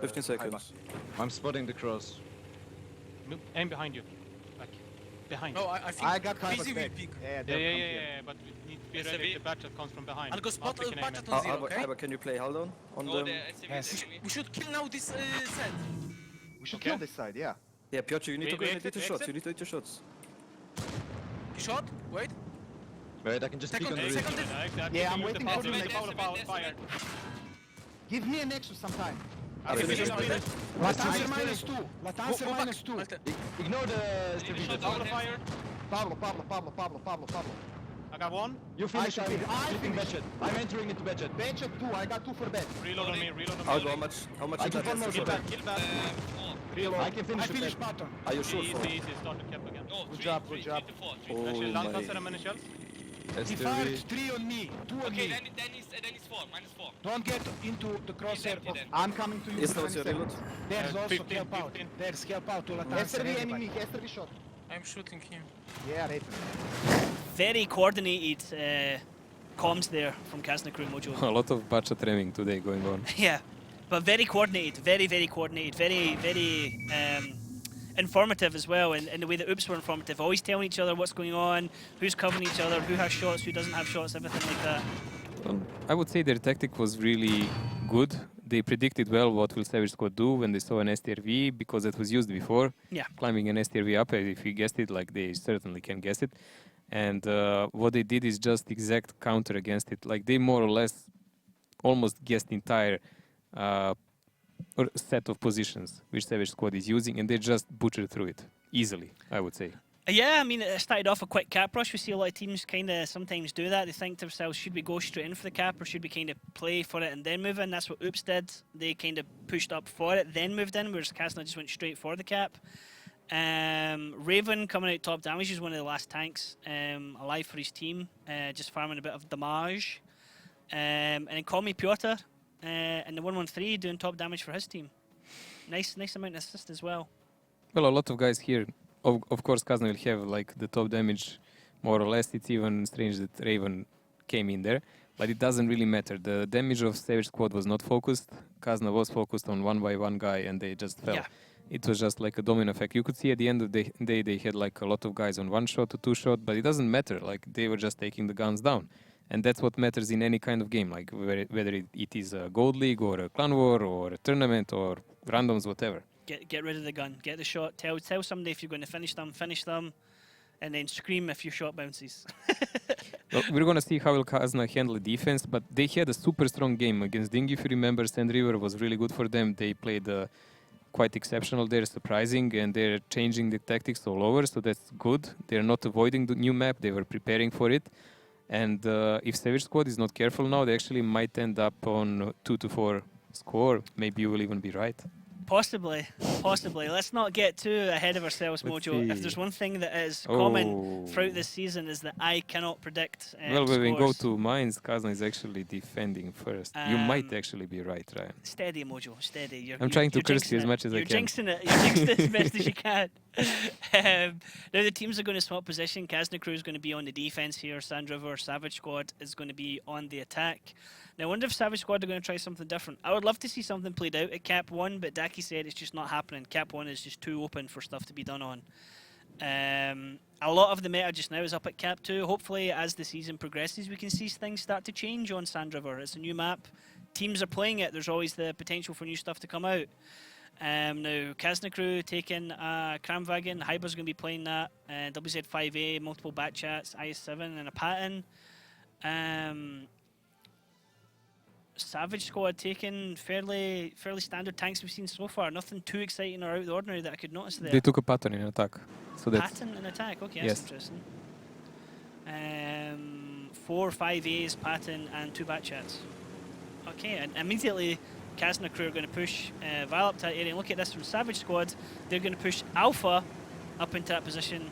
15 seconds. I'm spotting the cross. Aim behind you. Like, behind. No, I think I got Crazy Hyper's will back. pick. Yeah, Yeah, they'll yeah, come yeah, here. yeah, but we need to be SRV. ready if the battle comes from behind. I'll go spot pick an aim Batchat it. on zero, Alba, okay? can you play hold on No, them? the SCV Yes. is We SCV. We should kill now this set. We should Okay. kill this side, yeah. Yeah, Piotr, you need We- to go we and exit, hit your we shots. exit? You need to hit your shots. You shot? Wait. Wait, I can just peek on the roof. Second. Yeah, I'm waiting for you. Fire. Give me a Nexus sometime. Finish. Latancer -2. Latancer Go back. -2. Ignore the SRV. Power fire. Pablo. I got one. You finish. I I'm finish. flipping Batchat. I'm entering into Batchat. Batchat 2, I got 2 for bed. Reload on me. Alba, how much I is can that? one more Kill shot. back. Kill back. Reload. I can finish I with finished that. button. Are you sure for? Easy. Start the cap again. No, Good three, job, three, good job. 3 to 4. Oh Actually, my. Lancaster, how many shells? He SRV. fired 3 on me, 2 on Okay, me. then it's 4, -4. Don't get into the crosshair empty of... then. I'm coming to you. Yes, in what's your 20 reload? seconds. There's also 15, help out. 15. There's help out to Latancer. SRV everybody. enemy, SRV shot. I'm shooting him. Yeah, Raven. Very coordinated comms there from Kazna crew Mojo. A lot of Batchat ramming today going on. Yeah, but very coordinated, very coordinated, very informative as well, in the way that Oops were informative, always telling each other what's going on, who's covering each other, who has shots, who doesn't have shots, everything like that. I would say their tactic was really good. They predicted well what will Savage Squad do when they saw an STRV because it was used before. Yeah. Climbing an STRV up, if you guessed it, like they certainly can guess it. And what they did is just exact counter against it. Like they more or less almost guessed entire or set of positions which Savage Squad is using, and they just butchered through it easily, I would say. Yeah, I mean, it started off a quick cap rush. We see a lot of teams kind of sometimes do that. They think to themselves, should we go straight in for the cap or should we kind of play for it and then move in? That's what Oops did. They kind of pushed up for it, then moved in, whereas Kazna just went straight for the cap. Raven coming out top damage is one of the last tanks alive for his team, just farming a bit of damage. And then Call Me Piotr in the 113 doing top damage for his team. Nice amount of assist as well. Well, a lot of guys here. Of course, Kazna will have like the top damage, more or less. It's even strange that Raven came in there, but it doesn't really matter. The damage of Savage Squad was not focused. Kazna was focused on one by one guy, and they just fell. Yeah. It was just like a domino effect. You could see at the end of the day they had like a lot of guys on 1 shot to 2 shot, but it doesn't matter. Like they were just taking the guns down, and that's what matters in any kind of game. Like whether it is a Gold League or a Clan War or a tournament or randoms, whatever. Get rid of the gun, get the shot, tell somebody if you're going to finish them, and then scream if your shot bounces. Well, we're going to see how will Kazna handle defense, but they had a super strong game against Ding. If you remember, Sand River was really good for them. They played quite exceptional. They're surprising, and they're changing the tactics all over, so that's good. They're not avoiding the new map. They were preparing for it. And if Savage Squad is not careful now, they actually might end up on 2-4 score. Maybe you will even be right. Possibly. Let's not get too ahead of ourselves, Let's Mojo. see. If there's one thing that is Oh. common throughout this season is that I cannot predict Well, when we go scores. to mines, Kazna is actually defending first. You might actually be right, Ryan. Steady, Mojo, steady. I'm trying to curse jinxing you as it. much as I You're can. jinxing it. You're jinxing it as best as you can. Now the teams are going to swap position. Kazna Crew is going to be on the defense here. Sand River, Savage Squad is going to be on the attack. Now, I wonder if Savage Squad are going to try something different. I would love to see something played out at Cap 1, but Daki said it's just not happening. Cap 1 is just too open for stuff to be done on. A lot of the meta just now is up at Cap 2. Hopefully, as the season progresses, we can see things start to change on Sand River. It's a new map. Teams are playing it. There's always the potential for new stuff to come out. Now, Kazna Crew taking Kramwagen. Hyber's going to be playing that. WZ5A, multiple Batchats, IS7, and a Patton. Savage Squad taking fairly standard tanks we've seen so far. Nothing too exciting or out of the ordinary that I could notice there. They took a pattern in attack. So that's Patton in attack. Okay, Yes. that's interesting. 4 5As, Patton, and 2 Batchats. Okay, and immediately Kazna Crew are going to push Val up to that area. And look at this from Savage Squad. They're going to push Alpha up into that position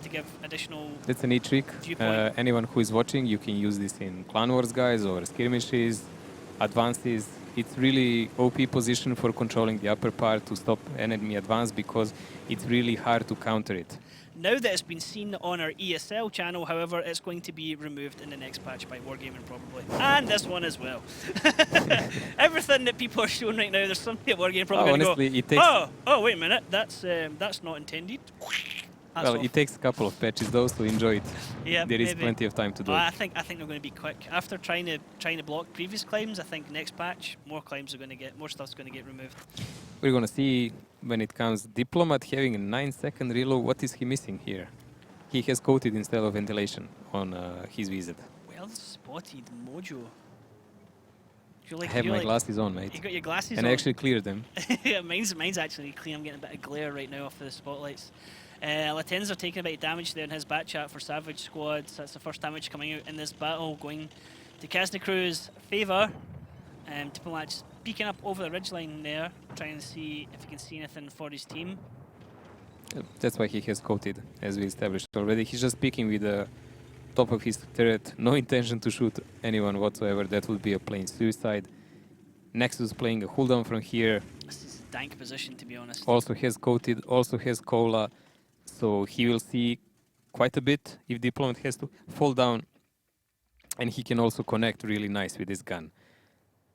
to give additional That's a neat trick. Viewpoint. Anyone who is watching, you can use this in Clan Wars, guys, or skirmishes, advances. It's really OP position for controlling the upper part to stop enemy advance because it's really hard to counter it. Now that it's been seen on our ESL channel, however, it's going to be removed in the next patch by Wargaming probably. And this one as well. Everything that people are showing right now, there's something at Wargaming probably going to honestly, go, it takes... oh, wait a minute, that's not intended. That's Well, off. it takes a couple of patches though, so enjoy it. Yeah, There is maybe. plenty of time to do Oh, it. I think they're going to be quick. After trying to block previous climbs, I think next patch more climbs are going to get, more stuff's going to get removed. We're gonna see when it comes Diplomat having a 9-second reload. What is he missing here? He has coated instead of ventilation on his visit. Well spotted, Mojo. I have my glasses on, mate. You got your glasses And on. I actually cleared them. Yeah, mine's actually clean. I'm getting a bit of glare right now off the spotlights. Latenza taking a bit of damage there in his back chat for Savage Squads. That's the first damage coming out in this battle, going to Kazna Crew's favour. Diplomat's peeking up over the ridgeline there, trying to see if he can see anything for his team. That's why he has coated, as we established already. He's just peeking with the top of his turret. No intention to shoot anyone whatsoever. That would be a plain suicide. Nexus playing a cooldown from here. This is a dank position, to be honest. Also has coated, also has cola. So he will see quite a bit if Diplomat has to fall down. And he can also connect really nice with his gun.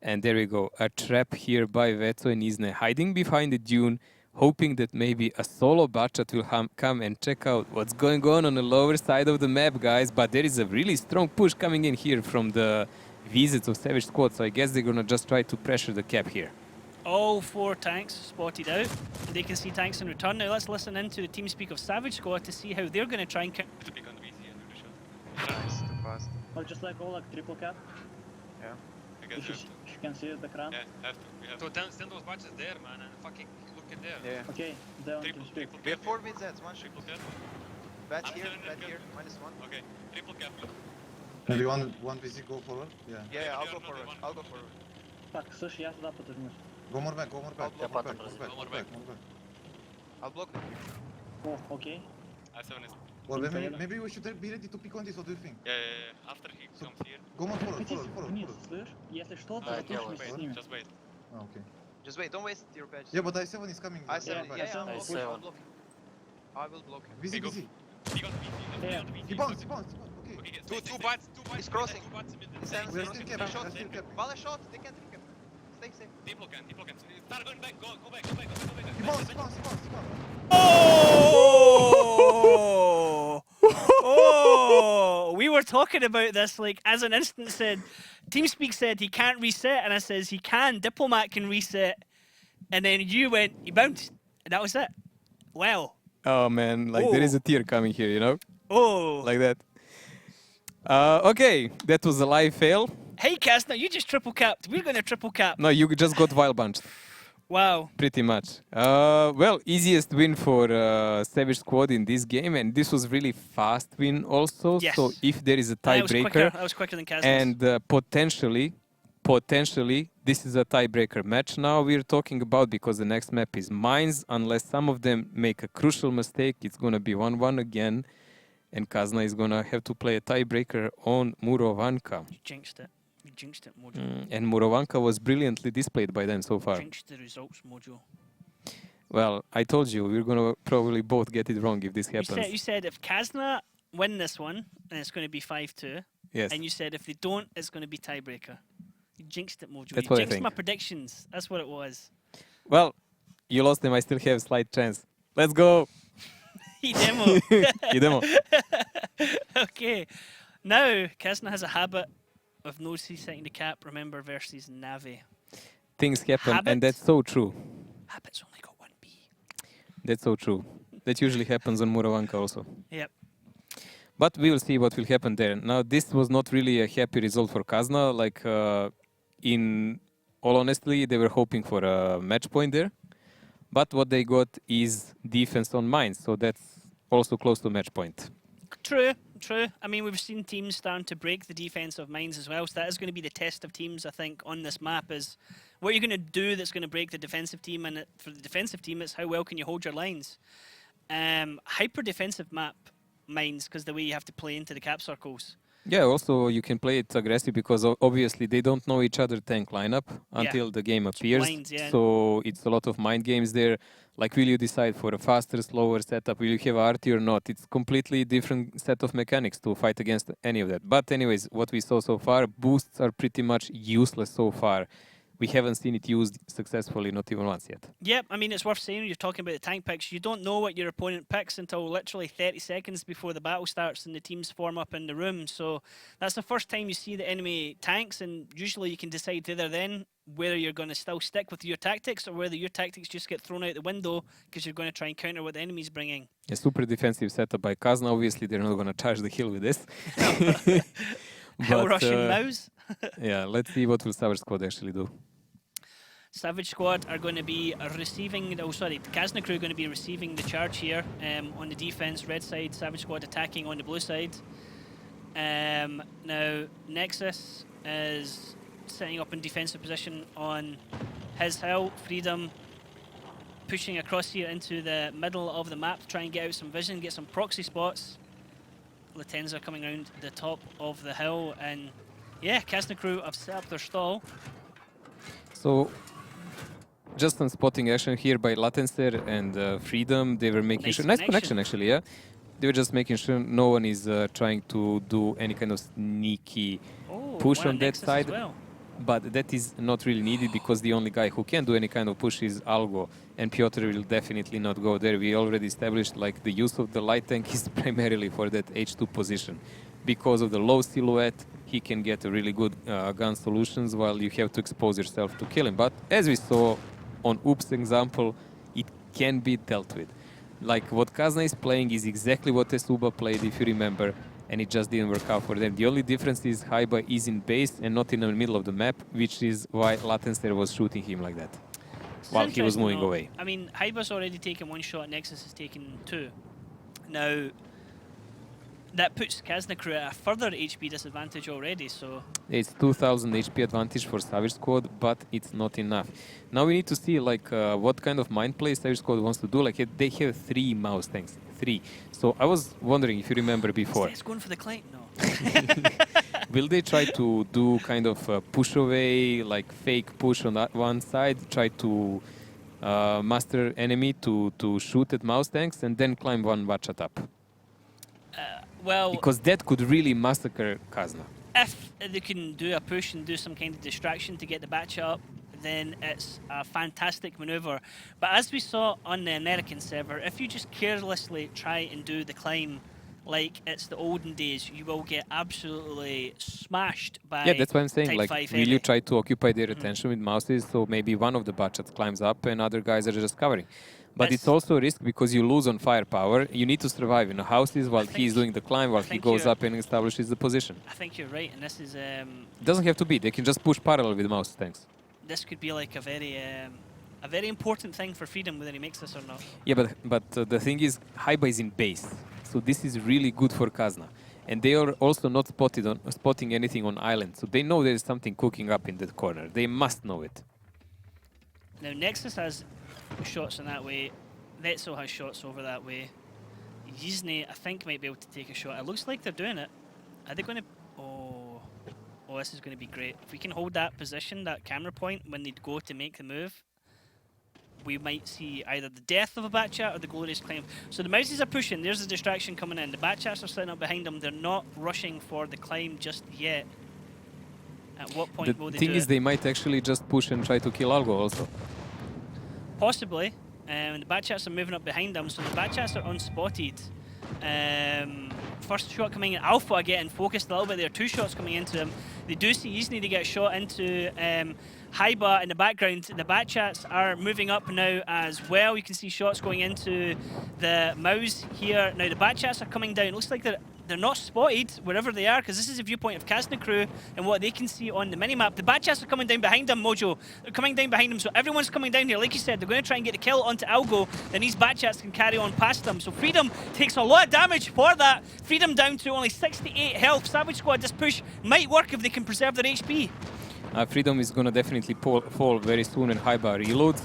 And there we go. A trap here by Vetso and Isne, hiding behind the dune, hoping that maybe a solo Bachat will come and check out what's going on the lower side of the map, guys. But there is a really strong push coming in here from the visits of Savage Squad, so I guess they're gonna just try to pressure the cap here. All 4 tanks spotted out. They can see tanks in return. Now let's listen into the team speak of Savage Squad to see how they're going to try and... To pick on VC and do the shot. Nice, too fast. Or just like go like triple cap, I guess if you you, have to. if you can see the crane. Yeah, have to. We have to. Send those batches there, man, and fucking look in there. Yeah. Okay, they on Triple, team speak. triple We have cap. 4 mid Zeds, one Triple cap. Bad I'm here, killing bad them, here, good. -1. Okay, triple cap. Maybe one VC go forward? Yeah. Yeah, I'll go Yeah, forward, one. I'll go forward. Так, слышь, я туда подожмусь. Go more back, go more back. I'll More block back, them. more back, more back. I'll block them. О, окей. I7 is. Well, Infernal. maybe we should be ready to pick on this. What do you think? Yeah. After he So- comes here. Go more forward, Спустись forward, вниз, forward. слышь? Если что, Да, то делаю. точно с Wait, ними. just wait. Oh, okay. Just wait, don't waste your badge. Yeah, but I7 is coming. I7, Yeah, yeah, I7 I'll is block him, I7. I'll block him. I will block him. VC, Hey, go. VC. He got VC. Yeah. He bounced, he bounced. Okay. Okay, Two two bats, bats, two bats. He's crossing. Two bats in mid. He's standing, We are crossing. still They capping, shot. we are still capping. Bala shot, they can't recap. Stay safe. Diplo can. Start going back. Go back. Go back. He bounced, he bounced, he bounced, he bounced. Oh! Oh! We were talking about this, like, as an instant said, TeamSpeak said he can't reset, and I says he can, Diplomat can reset, and then you went, he bounced, and that was it. Wow. Oh man, like there is a tear coming here, you know? Oh. Like that. Okay, that was a live fail. Hey, Kazna, you just triple capped. We're going to triple cap. No, you just got wild bunched. Wow. Pretty much. Well, easiest win for Savage Squad in this game, and this was really fast win also. Yes. So if there is a That was quicker. tiebreaker, That was quicker than Kazna's. and potentially, this is a tiebreaker match now we're talking about, because the next map is Mines. Unless some of them make a crucial mistake, it's gonna be 1-1 again, and Kazna is gonna have to play a tiebreaker on Murovanka. You jinxed it. You jinxed it, Mojo. And Murovanka was brilliantly displayed by them so far. Jinxed the results, Mojo. Well, I told you, we're gonna probably both get it wrong if this happens. You said if Kazna win this one, then it's going to be 5-2. Yes. And you said if they don't, it's going to be tiebreaker. You jinxed it, Mojo. That's You what I jinxed think. my predictions. That's what it was. Well, you lost them. I still have a slight chance. Let's go. He demo. Idemo. Okay. Now, Kazna has a habit of no setting the cap, remember, versus Navi. Things happen, Habit? and that's so true. Habit's only got 1B. That's so true. That usually happens on Murovanka also. Yep. But we will see what will happen there. Now, this was not really a happy result for Kazna. Like, in all honesty, they were hoping for a match point there. But what they got is defense on Mines, so that's also close to match point. True, true. I mean, we've seen teams starting to break the defense of Mines as well, so that is going to be the test of teams, I think, on this map, is what you're going to do that's going to break the defensive team, and for the defensive team, it's how well can you hold your lines. Hyper defensive map, mines, because the way you have to play into the cap circles. Yeah, also you can play it aggressive because obviously they don't know each other tank lineup until the game appears. blinds, yeah. So it's a lot of mind games there. Like, will you decide for a faster, slower setup? Will you have RT or not? It's completely different set of mechanics to fight against any of that. But anyways, what we saw so far, boosts are pretty much useless so far. We haven't seen it used successfully, not even once yet. Yep, I mean, it's worth saying, you're talking about the tank picks, you don't know what your opponent picks until literally 30 seconds before the battle starts and the teams form up in the room. So that's the first time you see the enemy tanks, and usually you can decide either then whether you're going to still stick with your tactics or whether your tactics just get thrown out the window because you're going to try and counter what the enemy's bringing. A super defensive setup by Kazna. Obviously, they're not going to charge the hill with this. Hill Russian mouse. Yeah, let's see what will Savage Squad actually do. Savage Squad are going to be receiving, the Kazna crew are going to be receiving the charge here on the defense, red side, Savage Squad attacking on the blue side. Now, Nexus is setting up in defensive position on his hill, Freedom pushing across here into the middle of the map to try and get out some vision, get some proxy spots. Latenza coming around the top of the hill, and yeah, Kazna crew have set up their stall. So, just some spotting action here by Latencer and Freedom. They were making sure. Nice connection, actually, yeah. They were just making sure no one is trying to do any kind of sneaky push on that side. But that is not really needed because the only guy who can do any kind of push is Algo, and Piotr will definitely not go there. We already established like the use of the light tank is primarily for that H2 position. Because of the low silhouette, he can get a really good gun solutions while you have to expose yourself to kill him. But as we saw on Oops example, it can be dealt with. Like what Kazna is playing is exactly what Tesuba played, if you remember, and it just didn't work out for them. The only difference is Haiba is in base and not in the middle of the map, which is why Latencer was shooting him like that while he was moving away. I mean, Haiba's already taken one shot, Nexus has taken two. Now, that puts Kazna crew at a further HP disadvantage already, so... It's 2000 HP advantage for Savage Squad, but it's not enough. Now we need to see like what kind of mind play Savage Squad wants to do. Like they have 3 mouse tanks, 3. So I was wondering if you remember before. It's going for the claim, no. Will they try to do kind of a push away, like fake push on that one side, try to master enemy to shoot at mouse tanks and then climb one Bachat up? Well, because that could really massacre Kazna. If they can do a push and do some kind of distraction to get the batch up, then it's a fantastic maneuver. But as we saw on the American server, if you just carelessly try and do the climb like it's the olden days, you will get absolutely smashed by that's what I'm saying. Type like, 5 will you try to occupy their attention with mouses? So maybe one of the Bachats climbs up and other guys are just covering. But it's also a risk because you lose on firepower. You need to survive in the houses while he's doing the climb, while he goes up and establishes the position. I think you're right, and this is... It doesn't have to be. They can just push parallel with mouse tanks. This could be like a very important thing for Freedom, whether he makes this or not. Yeah, but the thing is, Haiba is in base. So this is really good for Kazna. And they are also not spotting anything on island. So they know there is something cooking up in that corner. They must know it. Now, Nexus has shots in that way. Vetso has shots over that way. Yizne, I think, might be able to take a shot. It looks like they're doing it. Are they going to... Oh, this is going to be great. If we can hold that position, that camera point, when they go to make the move, we might see either the death of a Batchat or the glorious climb. So the mouses are pushing. There's a distraction coming in. The Batchats are sitting up behind them. They're not rushing for the climb just yet. At what point will they do it? The thing is, they might actually just push and try to kill Algo also. Possibly. The Batchats are moving up behind them, so the Batchats are unspotted. First shot coming in, Alpha getting focused a little bit there. 2 shots coming into him. They do see Easy to get shot into Haiba in the background. The Batchats are moving up now as well. You can see shots going into the Mouse here. Now the Batchats are coming down. It looks like they're not spotted wherever they are, because this is a viewpoint of Kazna crew and what they can see on the minimap. The Batchats are coming down behind them, Mojo. They're coming down behind them, so everyone's coming down here. Like you said, they're going to try and get the kill onto Algo, then these Batchats can carry on past them. So Freedom takes a lot of damage for that. Freedom down to only 68 health. Savage Squad, this push might work if they can preserve their HP. Freedom is going to definitely fall very soon and Haiba reloads,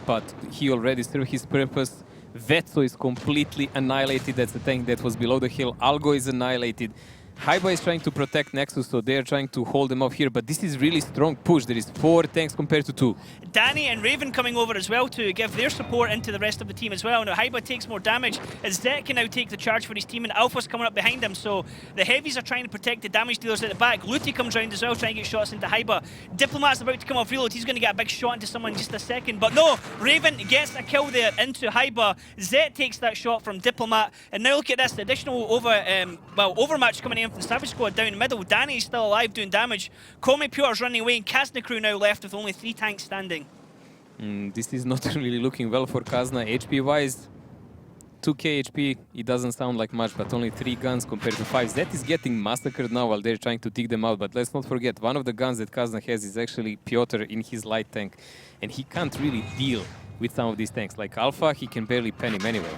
but he already served his purpose. Vetso is completely annihilated. That's the tank that was below the hill. Algo is annihilated. Haiba is trying to protect Nexus, so they're trying to hold them off here. But this is really strong push. There is 4 tanks compared to 2. Danny and Raven coming over as well to give their support into the rest of the team as well. Now Haiba takes more damage as Zet can now take the charge for his team, and Alpha's coming up behind him. So the heavies are trying to protect the damage dealers at the back. Luti comes round as well, trying to get shots into Haiba. Diplomat's about to come off reload. He's going to get a big shot into someone in just a second. But no, Raven gets a kill there into Haiba. Zet takes that shot from Diplomat. And now look at this, the additional overmatch coming in from the Savage Squad down the middle. Danny's still alive doing damage. Comey Pure's running away, and Kazna crew now left with only 3 tanks standing. This is not really looking well for Kazna. HP-wise, 2k HP, it doesn't sound like much, but only 3 guns compared to 5. Zet is getting massacred now while they're trying to dig them out, but let's not forget, one of the guns that Kazna has is actually Piotr in his light tank, and he can't really deal with some of these tanks. Like Alpha, he can barely pen him anyway.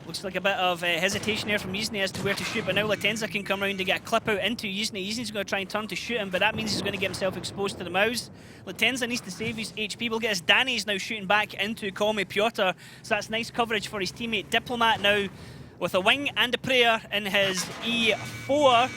Looks like a bit of hesitation there from Yuzny as to where to shoot, but now Latenza can come around to get a clip out into Yuzny. Yuzny's going to try and turn to shoot him, but that means he's going to get himself exposed to the mouse. Latenza needs to save his HP. We'll get his Danny's now shooting back into Comey Piotr, so that's nice coverage for his teammate. Diplomat now with a wing and a prayer in his E4.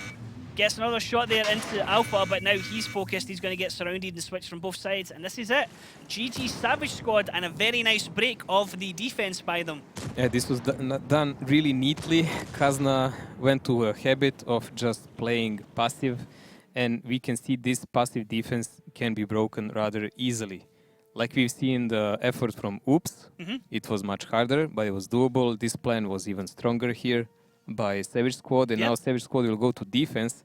Gets another shot there into Alpha, but now he's focused. He's going to get surrounded and switch from both sides, and this is it. GG Savage Squad, and a very nice break of the defense by them. Yeah, this was done really neatly. Kazna went to a habit of just playing passive, and we can see this passive defense can be broken rather easily. Like we've seen the effort from Oops, it was much harder, but it was doable. This plan was even stronger here by Savage Squad, and now Savage Squad will go to defense,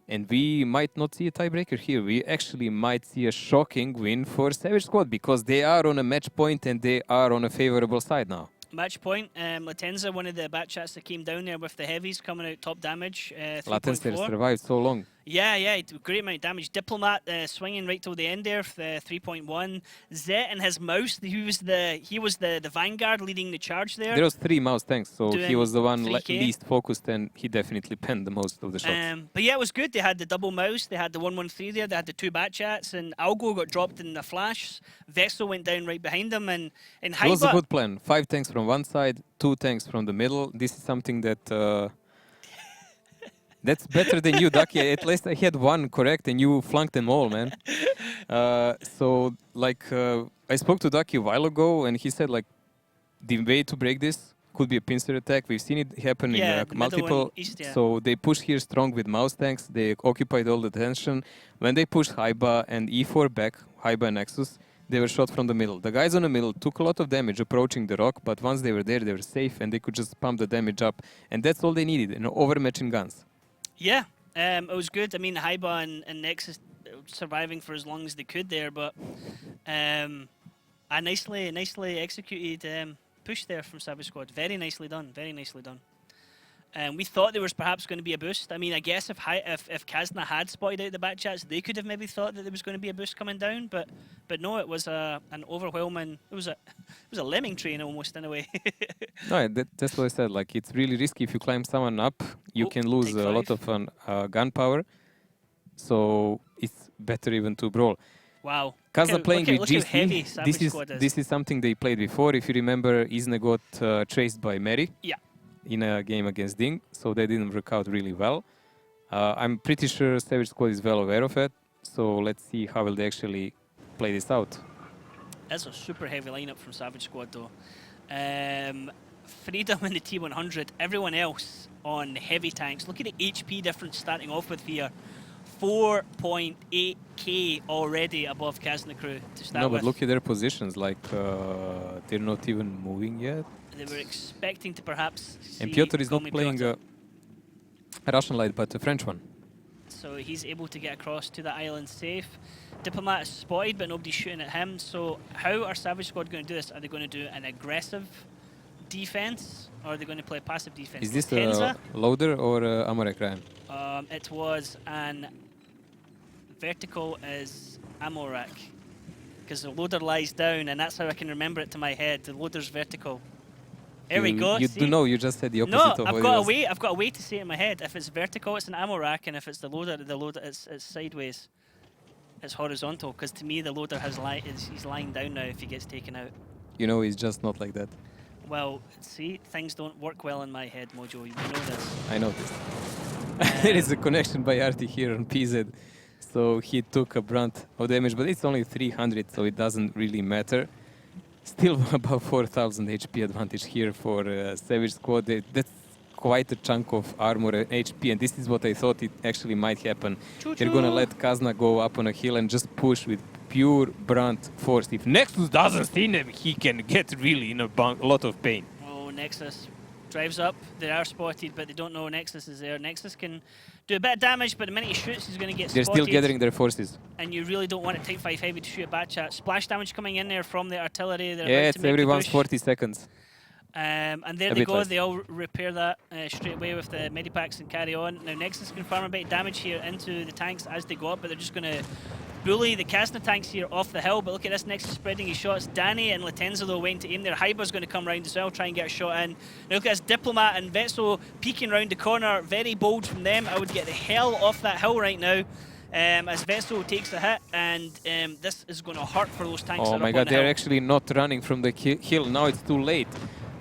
and we might not see a tiebreaker here. We actually might see a shocking win for Savage Squad because they are on a match point and they are on a favorable side now. Match point. Latenza, one of the bat chats that came down there with the heavies coming out top damage. Latenza survived so long. Yeah, great amount of damage. Diplomat swinging right till the end there, 3.1. Zet and his mouse, he was the vanguard leading the charge there. There was 3 mouse tanks, so he was the one 3K. least focused, and he definitely penned the most of the shots. But yeah, it was good. They had the double mouse, they had the 113 there, they had the 2 bat chats, and Algo got dropped in the flash. Vexel went down right behind them, and Haiba... It was a good plan. 5 tanks from one side, 2 tanks from the middle. This is something that... That's better than you, Ducky. At least I had 1 correct, and you flunked them all, man. I spoke to Ducky a while ago, and he said, like, the way to break this could be a pincer attack. We've seen it happen in multiple. East, So they push here strong with mouse tanks. They occupied all the tension. When they pushed Haiba and E4 back, Haiba and Nexus, they were shot from the middle. The guys on the middle took a lot of damage approaching the rock, but once they were there, they were safe, and they could just pump the damage up. And that's all they needed, overmatching guns. Yeah, it was good. I mean, Haiba and Nexus surviving for as long as they could there, but a nicely executed push there from Savage Squad. Very nicely done, very nicely done. We thought there was perhaps going to be a boost. I mean, I guess if Kazna had spotted out the back chats, they could have maybe thought that there was going to be a boost coming down, but no, it was an overwhelming. It was a lemming train almost in a way. No, that's what I said. Like, it's really risky if you climb someone up. You can lose a lot of gunpowder, so it's better even to brawl. Wow. Kazna playing with GC. This is something they played before. If you remember, Isne got chased by Mary. Yeah. In a game against Ding, so they didn't work out really well. I'm pretty sure Savage Squad is well aware of it, so let's see how will they actually play this out. That's a super heavy lineup from Savage Squad though. Freedom in the T100, everyone else on heavy tanks. Look at the HP difference starting off with here. 4.8k already above Kazna crew to start with. No, but look at their positions, like they're not even moving yet. They were expecting to perhaps see and Piotr is not playing a Russian light, but a French one. So he's able to get across to the island safe. Diplomat is spotted, but nobody's shooting at him. So how are Savage Squad going to do this? Are they going to do an aggressive defense, or are they going to play passive defense? Is this a loader or a Amarek, Ryan? It was an vertical as Amorak, because the loader lies down, and that's how I can remember it to my head. The loader's vertical. There we go. You do know, you just said the opposite of I've what got it was. I've got a way to say it in my head. If it's vertical, it's an ammo rack, and if it's the loader it's sideways. It's horizontal, because to me the loader he's lying down now if he gets taken out. You know, he's just not like that. Well, see, things don't work well in my head, Mojo. You know this. I noticed. There is a connection by Artie here on PZ. So he took a brunt of damage, but it's only 300, so it doesn't really matter. Still about 4,000 HP advantage here for Savage Squad. That's quite a chunk of armor and HP, and this is what I thought it actually might happen. They're gonna let Kazna go up on a hill and just push with pure brunt force. If Nexus doesn't see them, he can get really in a lot of pain. Oh, Nexus drives up. They are spotted, but they don't know Nexus is there. Nexus can do a bit of damage, but the minute he shoots, he's going to get They're spotted. still gathering their forces. And you really don't want a Type 5 Heavy to shoot a batch at. Splash damage coming in there from the artillery. They're Yeah, about it's to make the everyone's push. 40 seconds. And there A they bit go. less. They all repair that straight away with the medipacks and carry on. Now Nexus can farm a bit of damage here into the tanks as they go up, but they're just going to bully the Kazna tanks here off the hill. But look at this, Nexus spreading his shots. Danny and Latenza though went to aim there. Hyber's going to come round as well, try and get a shot in. Now look at this, Diplomat and Vetso peeking round the corner. Very bold from them. I would get the hell off that hill right now. As Vetso takes a hit, and this is going to hurt for those tanks. Oh my god, they're actually not running from the hill. Now it's too late.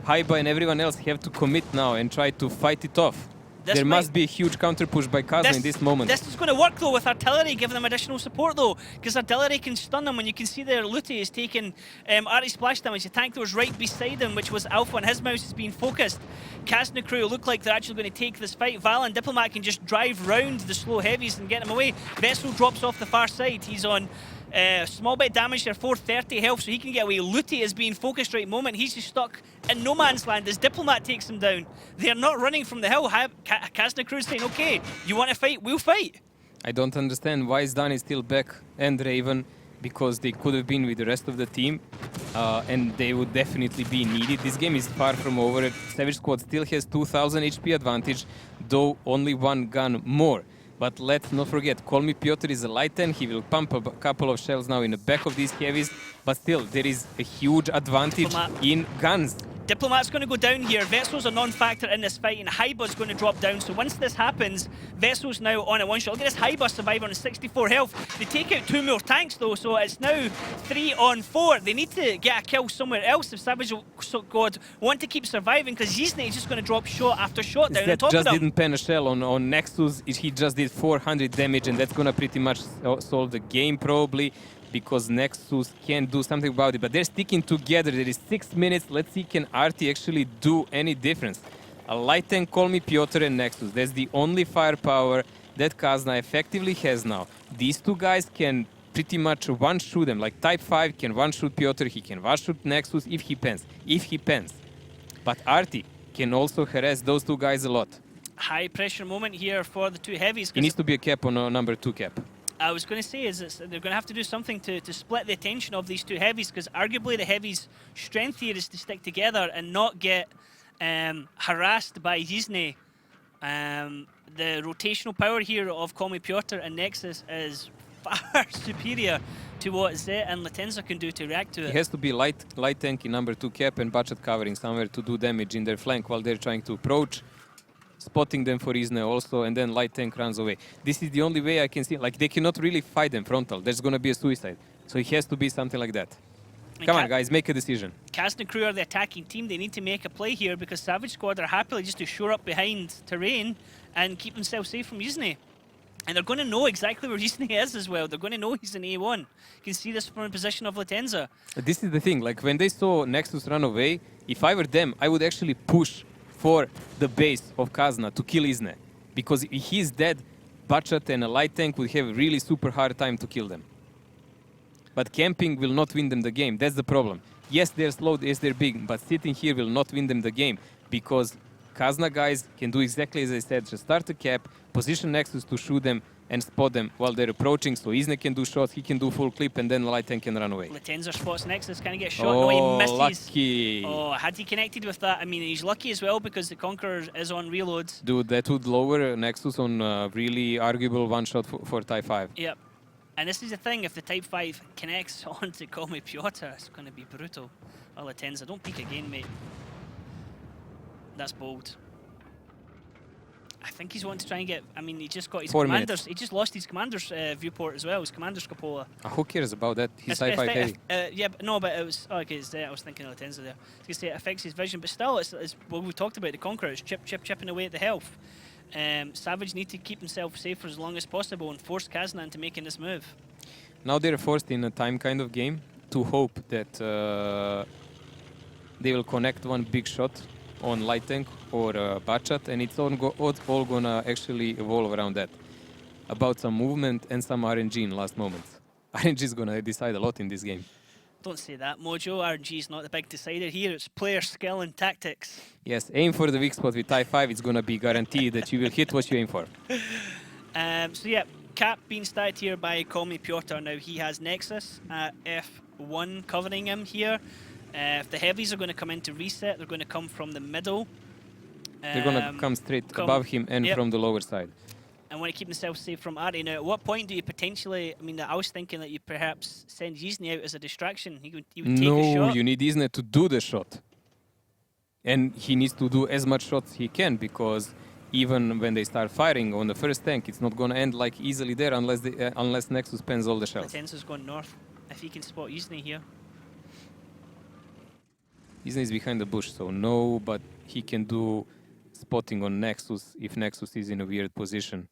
Haiba and everyone else have to commit now and try to fight it off. There must be a huge counter push by Kazna in this moment. This is going to work though with artillery, giving them additional support though, because artillery can stun them. When you can see their Luti is taking arty splash damage. The tank that was right beside him, which was Alpha, and his mouse is being focused. Kazna crew look like they're actually going to take this fight. Val and Diplomat can just drive round the slow heavies and get them away. Vessel drops off the far side. He's on small bit of damage there, 430 health, so he can get away. Luti is being focused right moment. He's just stuck in no man's land as Diplomat takes him down. They're not running from the hill. Kazna crew saying, okay, you want to fight, we'll fight. I don't understand why is Danny still back and Raven, because they could have been with the rest of the team and they would definitely be needed. This game is far from over. Savage Squad still has 2000 HP advantage, though only one gun more. But let's not forget, Call Me Piotr is a light 10. He will pump a couple of shells now in the back of these heavies. But still, there is a huge advantage in guns. Diplomat's going to go down here. Vessel's a non-factor in this fight, and Haiba's going to drop down. So once this happens, Vessel's now on a one-shot. Look at this Haiba survivor on 64 health. They take out 2 more tanks, though, so it's now 3 on 4. They need to get a kill somewhere else if Savage Squad want to keep surviving, because Yizne is just going to drop shot after shot down on top just of them. didn't pen a shell on Nexus. He just did 400 damage, and that's going to pretty much solve the game, probably, because Nexus can't do something about it. But they're sticking together. There is 6 minutes. Let's see, can Artie actually do any difference? A light tank, Call Me Piotr and Nexus. That's the only firepower that Kazna effectively has now. These two guys can pretty much one-shoot them. Like Type 5 can one-shoot Piotr. He can one-shoot Nexus if he pens. But Artie can also harass those two guys a lot. High pressure moment here for the two heavies. It needs to be a cap on a number 2 cap. I was going to say is they're going to have to do something to split the attention of these two heavies, because arguably the heavies' strength here is to stick together and not get harassed by Yizne. The rotational power here of Call Me Piotr and Nexus is far superior to what Zet and Latenza can do to react to it. It has to be light tank in number 2 cap and Budget covering somewhere to do damage in their flank while they're trying to approach. Spotting them for Yizne also, and then light tank runs away. This is the only way I can see. Like, they cannot really fight them frontal. There's going to be a suicide. So it has to be something like that. And come on, guys, make a decision. Kazna crew are the attacking team. They need to make a play here, because Savage Squad are happily just to shore up behind terrain and keep themselves safe from Yizne. And they're going to know exactly where Yizne is as well. They're going to know he's in A1. You can see this from the position of Latenza. This is the thing. Like, when they saw Nexus run away, if I were them, I would actually push for the base of Kazna to kill Yizne. Because if he's dead, Bachat and a light tank would have a really super hard time to kill them. But camping will not win them the game. That's the problem. Yes, they're slow, yes, they're big, but sitting here will not win them the game, because Kazna guys can do exactly as I said. Just start a cap, position Nexus to shoot them, and spot them while they're approaching. So Yizne can do shots, he can do full clip, and then the light tank can run away. Latenza spots Nexus, can he get shot? No, he misses. Lucky. Oh, had he connected with that? I mean, he's lucky as well, because the Conqueror is on reloads. Dude, that would lower Nexus on really arguable one-shot for Type 5. Yep. And this is the thing, if the Type 5 connects onto Call Me Piotr, it's going to be brutal. Oh, Latenza, don't peek again, mate. That's bold. I think he's wanting to try and get. I mean, he just got his 4 commanders. minutes. He just lost his commander's viewport as well. His commander's cupola. Who cares about that? He's It's- high 5 heavy. yeah, but no, but it was. Oh, okay, it's there. I was thinking of Latenza there. I was gonna say it affects his vision, but still, it's what we talked about. The Conqueror is chipping away at the health. Savage need to keep himself safe for as long as possible and force Kazna into making this move. Now they're forced in a time kind of game to hope that they will connect one big shot on light tank or Bachat, and it's all gonna actually evolve around that. About some movement and some RNG in last moments. RNG is gonna decide a lot in this game. Don't say that, Mojo. RNG is not the big decider here. It's player skill and tactics. Yes, aim for the weak spot with TIE 5. It's gonna be guaranteed that you will hit what you aim for. So yeah, Cap being started here by Call Me Piotr. Now he has Nexus at F1 covering him here. If the heavies are going to come in to reset, they're going to come from the middle. They're gonna come straight above him and from the lower side. And want to keep themselves safe from Ari. Now, at what point do you potentially... I mean, I was thinking that you perhaps send Yizny out as a distraction. He would take a No, shot. you need Isnet to do the shot. And he needs to do as much shots he can, because even when they start firing on the first tank, it's not gonna end like easily there unless Nexus spends all the shells. Latenza's gone north. If he can spot Yizny here. Isnet is behind the bush, so no, but he can do spotting on Nexus if Nexus is in a weird position.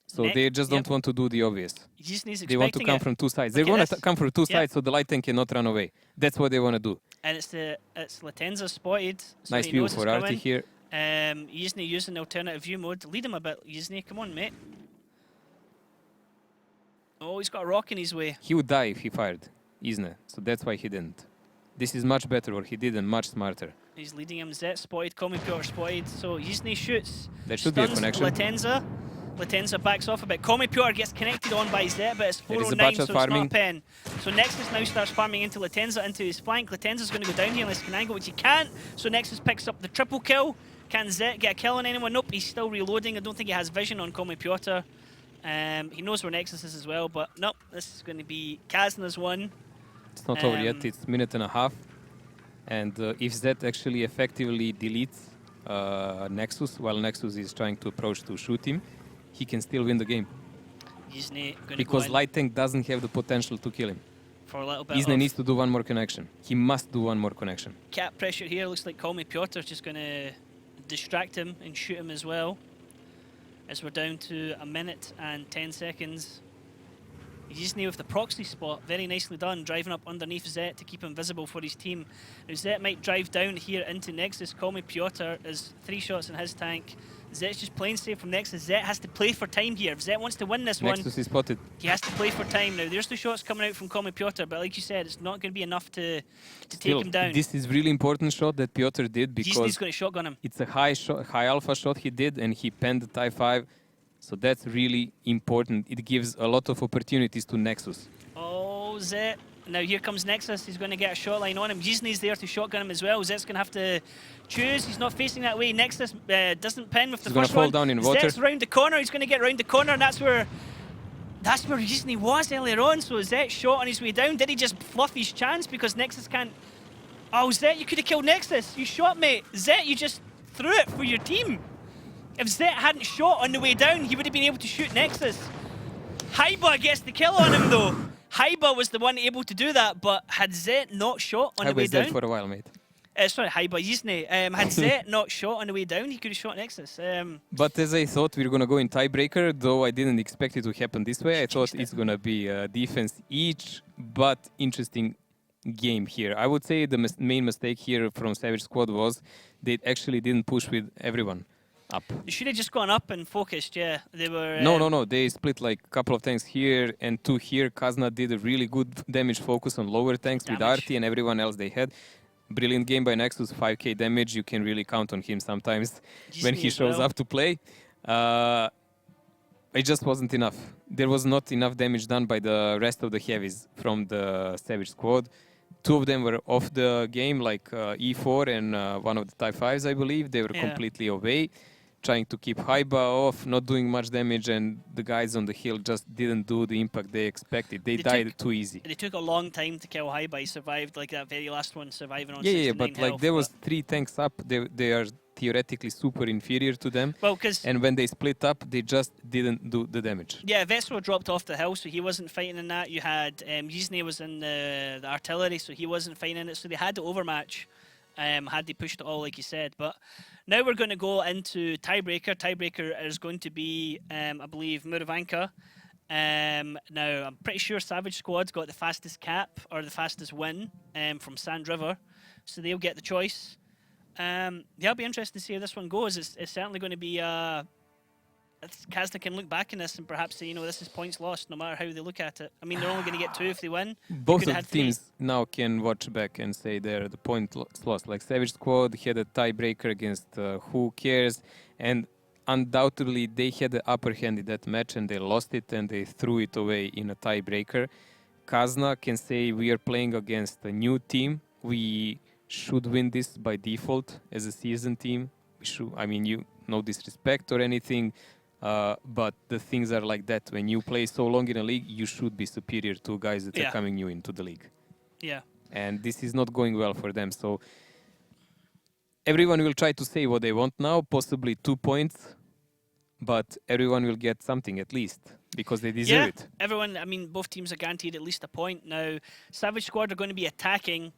So they just don't want to do the obvious. They want to come from two sides. They're going to come from two sides so the light tank cannot run away. That's what they want to do. And it's Latenza spotted. So Nice view for Artie here. Yizny using alternative view mode. Lead him a bit, Yizny. Come on, mate. Oh, he's got a rock in his way. He would die if he fired Isnet, so that's why he didn't. This is much better what he did and much smarter. He's leading him. Zet spotted, Call Me Piotr spotted. So Yizny shoots. There should be a Stuns connection. Latenza. Latenza backs off a bit. Call Me Piotr gets connected on by Zet, but it's There is a 409, Bachat so farming. it's not a pen. So Nexus now starts farming into Latenza, into his flank. Latenza's going to go down here unless he can angle, which he can't. So Nexus picks up the triple kill. Can Zet get a kill on anyone? Nope, he's still reloading. I don't think he has vision on Call Me Piotr. He knows where Nexus is as well, but nope, this is going to be Kazna's one. It's not over yet, it's a minute and a half. And if Zet actually effectively deletes Nexus, while Nexus is trying to approach to shoot him, he can still win the game. Yizny gonna Because go in light tank doesn't have the potential to kill him. for a little bit Isnet of needs to do one more connection. He must do one more connection. cap pressure here. Looks like Call Me Piotr just going to distract him and shoot him as well. As we're down to a minute and 10 seconds. Yizny with the proxy spot, very nicely done, driving up underneath Zet to keep him visible for his team. Now Zet might drive down here into Nexus. Call Me Piotr is 3 shots in his tank. Zet's just playing safe from Nexus. Zet has to play for time here. If Zet wants to win this Nexus one, is spotted. he has to play for time. Now there's the shots coming out from Call Me Piotr, but like you said, it's not going to be enough to take him down. This is really important shot that Piotr did Yizny's because going to shotgun him. it's a high alpha shot he did, and he penned the TIE 5. So that's really important. It gives a lot of opportunities to Nexus. Oh, Zet. Now here comes Nexus. He's going to get a shot line on him. Yizny's there to shotgun him as well. Zet's going to have to choose. He's not facing that way. Nexus doesn't pin with the He's gonna first fall one. down in water. Zet's round the corner. He's going to get round the corner, and that's where Yizny was earlier on. So Zet shot on his way down. Did he just fluff his chance because Nexus can't... Oh, Zet, you could have killed Nexus. You shot, mate. Zet, you just threw it for your team. If Zet hadn't shot on the way down, he would have been able to shoot Nexus. Haiba gets the kill on him, though. Haiba was the one able to do that, but had Zet not shot on the way was dead down... for a while, mate. Sorry, Haiba, Yizny. Had Zet not shot on the way down, he could have shot Nexus. But as I thought, we were going to go in tiebreaker, though I didn't expect it to happen this way. I thought it's going to be defense each, but interesting game here. I would say the main mistake here from Savage Squad was they actually didn't push with everyone up. They should have just gone up and focused, yeah. They were... No. They split like a couple of tanks here and 2 here. Kazna did a really good damage focus on lower tanks with Artie and everyone else they had. Brilliant game by Nexus, 5k damage. You can really count on him sometimes when he shows up to play. It just wasn't enough. There was not enough damage done by the rest of the heavies from the Savage Squad. 2 of them were off the game, like E4 and one of the TIE 5s, I believe. They were completely away. trying to keep Haiba off, not doing much damage, and the guys on the hill just didn't do the impact they expected. They died too easy. They took a long time to kill Haiba. He survived like that very last one, surviving on Yeah, 69 but health, like there was 3 tanks up. They are theoretically super inferior to them. Well, because and when they split up, they just didn't do the damage. yeah, Vetsro dropped off the hill, so he wasn't fighting in that. You had Yizne was in the artillery, so he wasn't fighting in it. So they had to overmatch. Had they pushed it all, like you said. But now we're going to go into tiebreaker. Tiebreaker is going to be, I believe, Muravanka. Now, I'm pretty sure Savage Squad's got the fastest cap or the fastest win from Sand River. So they'll get the choice. Yeah, it'll be interesting to see how this one goes. It's certainly going to be... Kazna can look back in this and perhaps say, you know, this is points lost no matter how they look at it. I mean, they're only going to get 2 if they win. Both of the teams now can watch back and say they're the point lost. Like Savage Squad had a tiebreaker against Who Cares, and undoubtedly they had the upper hand in that match and they lost it and they threw it away in a tiebreaker. Kazna can say we are playing against a new team. We should win this by default as a seasoned team. We should, I mean, you no disrespect or anything. But the things are like that. When you play so long in a league, you should be superior to guys that are coming new into the league. Yeah. And this is not going well for them. So everyone will try to say what they want now, possibly 2 points, but everyone will get something at least because they deserve it. Everyone, I mean, both teams are guaranteed at least a point. Now, Savage Squad are going to be attacking.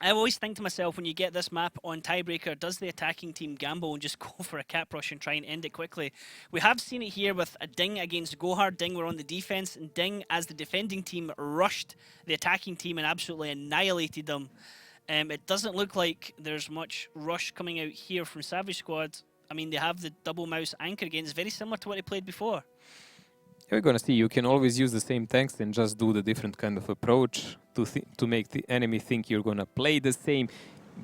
I always think to myself, when you get this map on tiebreaker, does the attacking team gamble and just go for a cap rush and try and end it quickly? We have seen it here with a Ding against Gohar. Ding were on the defense, and Ding, as the defending team, rushed the attacking team and absolutely annihilated them. It doesn't look like there's much rush coming out here from Savage Squad. I mean, they have the double mouse anchor again. It's very similar to what they played before. We're gonna see. You can always use the same tanks and just do the different kind of approach to make the enemy think you're gonna play the same.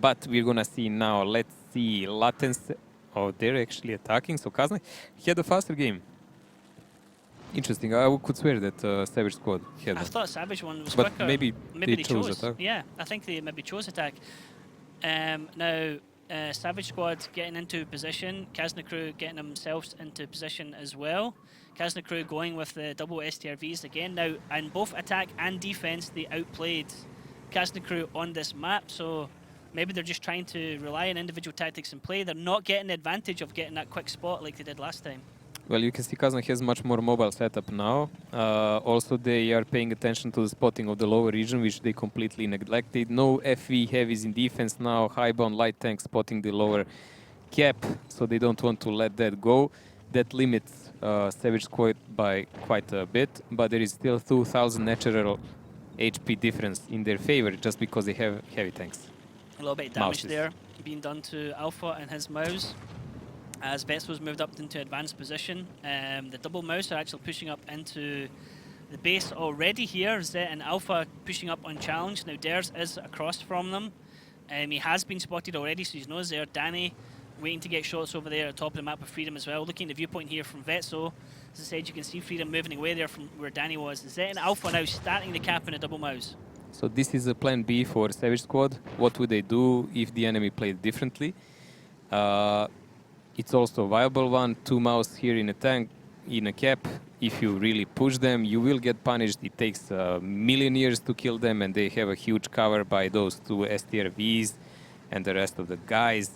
But we're gonna see now. Let's see. Latency. Oh, they're actually attacking. So Kazna had a faster game. Interesting. I could swear that Savage Squad had. I thought Savage one was but quicker. maybe they chose attack. Yeah, I think they maybe chose attack. Now, Savage Squad getting into position. Kazna crew getting themselves into position as well. Kazna crew going with the double STRVs again. Now, in both attack and defense, they outplayed Kazna crew on this map. So maybe they're just trying to rely on individual tactics and play. They're not getting the advantage of getting that quick spot like they did last time. Well, you can see Kazna has much more mobile setup now. Also, they are paying attention to the spotting of the lower region, which they completely neglected. No FV heavies in defense now. Highbound light tank spotting the lower cap, so they don't want to let that go. That limits Savage Squad by quite a bit, but there is still 2,000 natural HP difference in their favor just because they have heavy tanks. A little bit of damage there being done to Alpha and his mouse. As Vets was moved up into advanced position, the double mouse are actually pushing up into the base already here. Zet and Alpha pushing up on challenge. Now Dares is across from them. He has been spotted already, so he knows there. Danny waiting to get shots over there at the top of the map with Freedom as well. Looking at the viewpoint here from Vetso, as I said, you can see Freedom moving away there from where Danny was. Zet and Alpha now starting the cap in a double mouse. So this is a plan B for Savage Squad. What would they do if the enemy played differently? It's also a viable one. 2 mouse here in a tank, in a cap. If you really push them, you will get punished. It takes a million years to kill them, and they have a huge cover by those 2 STRVs and the rest of the guys.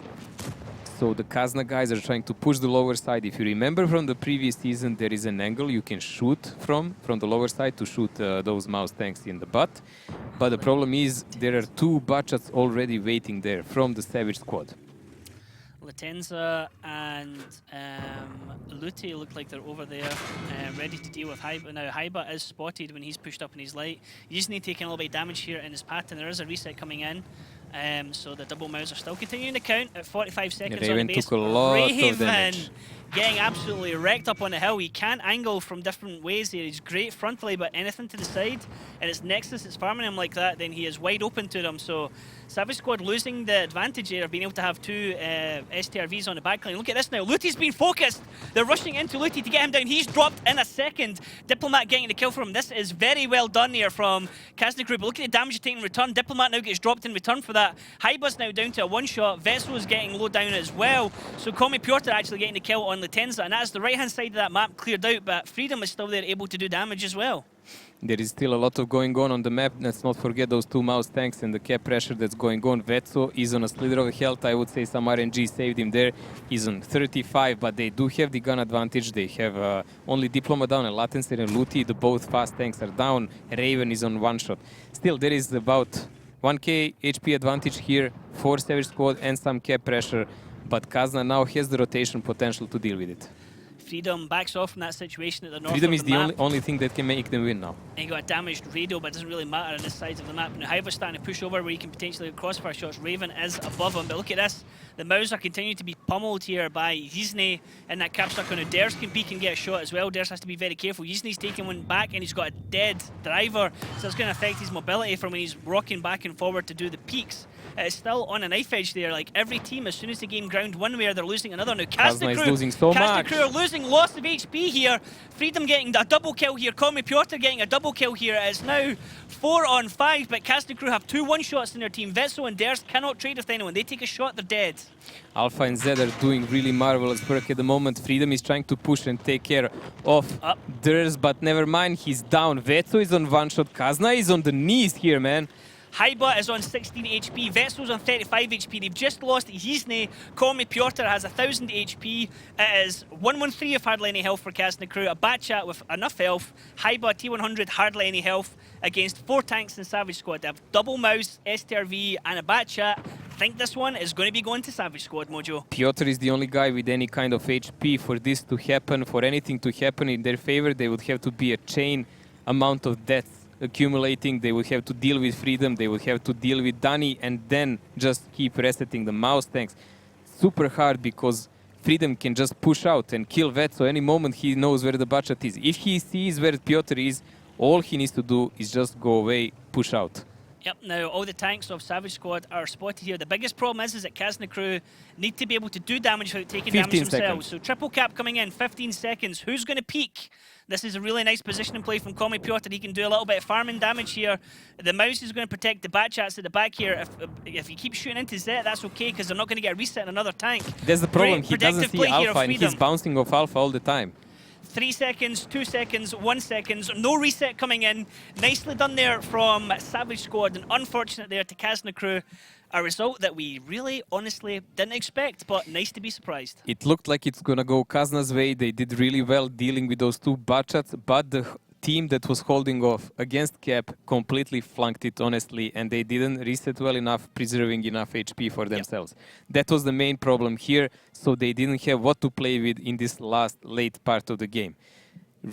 So the Kazna guys are trying to push the lower side. If you remember from the previous season, there is an angle you can shoot from the lower side to shoot those mouse tanks in the butt. But the problem is there are 2 butchats already waiting there from the Savage Squad. Latenza and Lute look like they're over there, ready to deal with Haiba. Now Haiba is spotted when he's pushed up in his light. Yizne taking a little bit of damage here in his path, and there is a reset coming in. So the double mouse are still continuing to count at 45 seconds on the base. Took a lot of damage. Getting absolutely wrecked up on the hill. He can angle from different ways here. He's great frontally, but anything to the side, and it's Nexus that's farming him like that, then he is wide open to them. So Savage Squad losing the advantage here of being able to have two STRVs on the backline. Look at this now. Luti's been focused. They're rushing into Luti to get him down. He's dropped in a second. Diplomat getting the kill for him. This is very well done here from Kazna Crew. But look at the damage taken in return. Diplomat now gets dropped in return for that. Hyba's now down to a one-shot. Vessel is getting low down as well. So Komi Piotr actually getting the kill on Latenza. And that's the right-hand side of that map cleared out. But Freedom is still there able to do damage as well. There is still a lot of going on the map. Let's not forget those two mouse tanks and the cap pressure that's going on. Vetso is on a slither of health. I would say some RNG saved him there. He's on 35, but they do have the gun advantage. They have only Diploma down and Latency and Luti. The both fast tanks are down. Raven is on one shot. Still, there is about 1k HP advantage here for Savage Squad and some cap pressure. But Kazna now has the rotation potential to deal with it. Freedom backs off from that situation at the north Freedom of is the the map. only thing that can make them win now. And he got a damaged radio, but it doesn't really matter on this side of the map. Now Hyba's starting to push over where he can potentially get crossfire shots. Raven is above him, but look at this. The Mouse are continuing to be pummeled here by Yizne in that cap circle. Now Ders can peek and get a shot as well. Ders has to be very careful. Yizne's taking one back and he's got a dead driver, so it's going to affect his mobility from when he's rocking back and forward to do the peaks. It's still on a knife edge there. Like every team, as soon as they gain ground one way, they're losing another. Now Kazna is losing so much. Crew are losing lots of HP here. Freedom getting a double kill here. Komi Piotr getting a double kill here. It's now 4 on 5, but Kazna Crew have 2 one-shots in their team. Vetso and Ders cannot trade with anyone. They take a shot, they're dead. Alpha and Z are doing really marvelous work at the moment. Freedom is trying to push and take care of Ders, but never mind, he's down. Vetso is on one shot. Kazna is on the knees here, man. Hyba is on 16 HP, Vetsel's on 35 HP. They've just lost Yizne. Komi Piotr has 1000 HP. It is 113 of hardly any health for Kazna Crew. A Batchat with enough health. Hyba T100 hardly any health against 4 tanks in Savage Squad. They have double mouse, STRV, and a Batchat. I think this one is going to be going to Savage Squad, Mojo. Piotr is the only guy with any kind of HP. For this to happen, for anything to happen in their favor, they would have to be a chain amount of deaths accumulating. They would have to deal with Freedom, they would have to deal with Dani, and then just keep resetting the mouse tanks. Super hard because Freedom can just push out and kill Vetso any moment he knows where the Batchat is. If he sees where Piotr is, all he needs to do is just go away, push out. Yep, now all the tanks of Savage Squad are spotted here. The biggest problem is that Kazna Crew need to be able to do damage without taking damage themselves. So triple cap coming in, 15 seconds. Who's going to peak? This is a really nice positioning play from Komi Piotr. He can do a little bit of farming damage here. The mouse is going to protect the Batchats at the back here. If you keep shooting into Z, that's okay, because they're not going to get a reset in another tank. That's the problem, Great he doesn't see Alpha and he's bouncing off Alpha all the time. 3 seconds, 2 seconds, 1 second. No reset coming in. Nicely done there from Savage Squad, and unfortunate there to Kazna Crew. A result that we really, honestly, didn't expect, but nice to be surprised. It looked like it's gonna go Kazna's way. They did really well dealing with those 2 Batchats, but the team that was holding off against Cap completely flunked it, honestly, and they didn't reset well enough, preserving enough HP for themselves. That was the main problem here, so they didn't have what to play with in this late part of the game.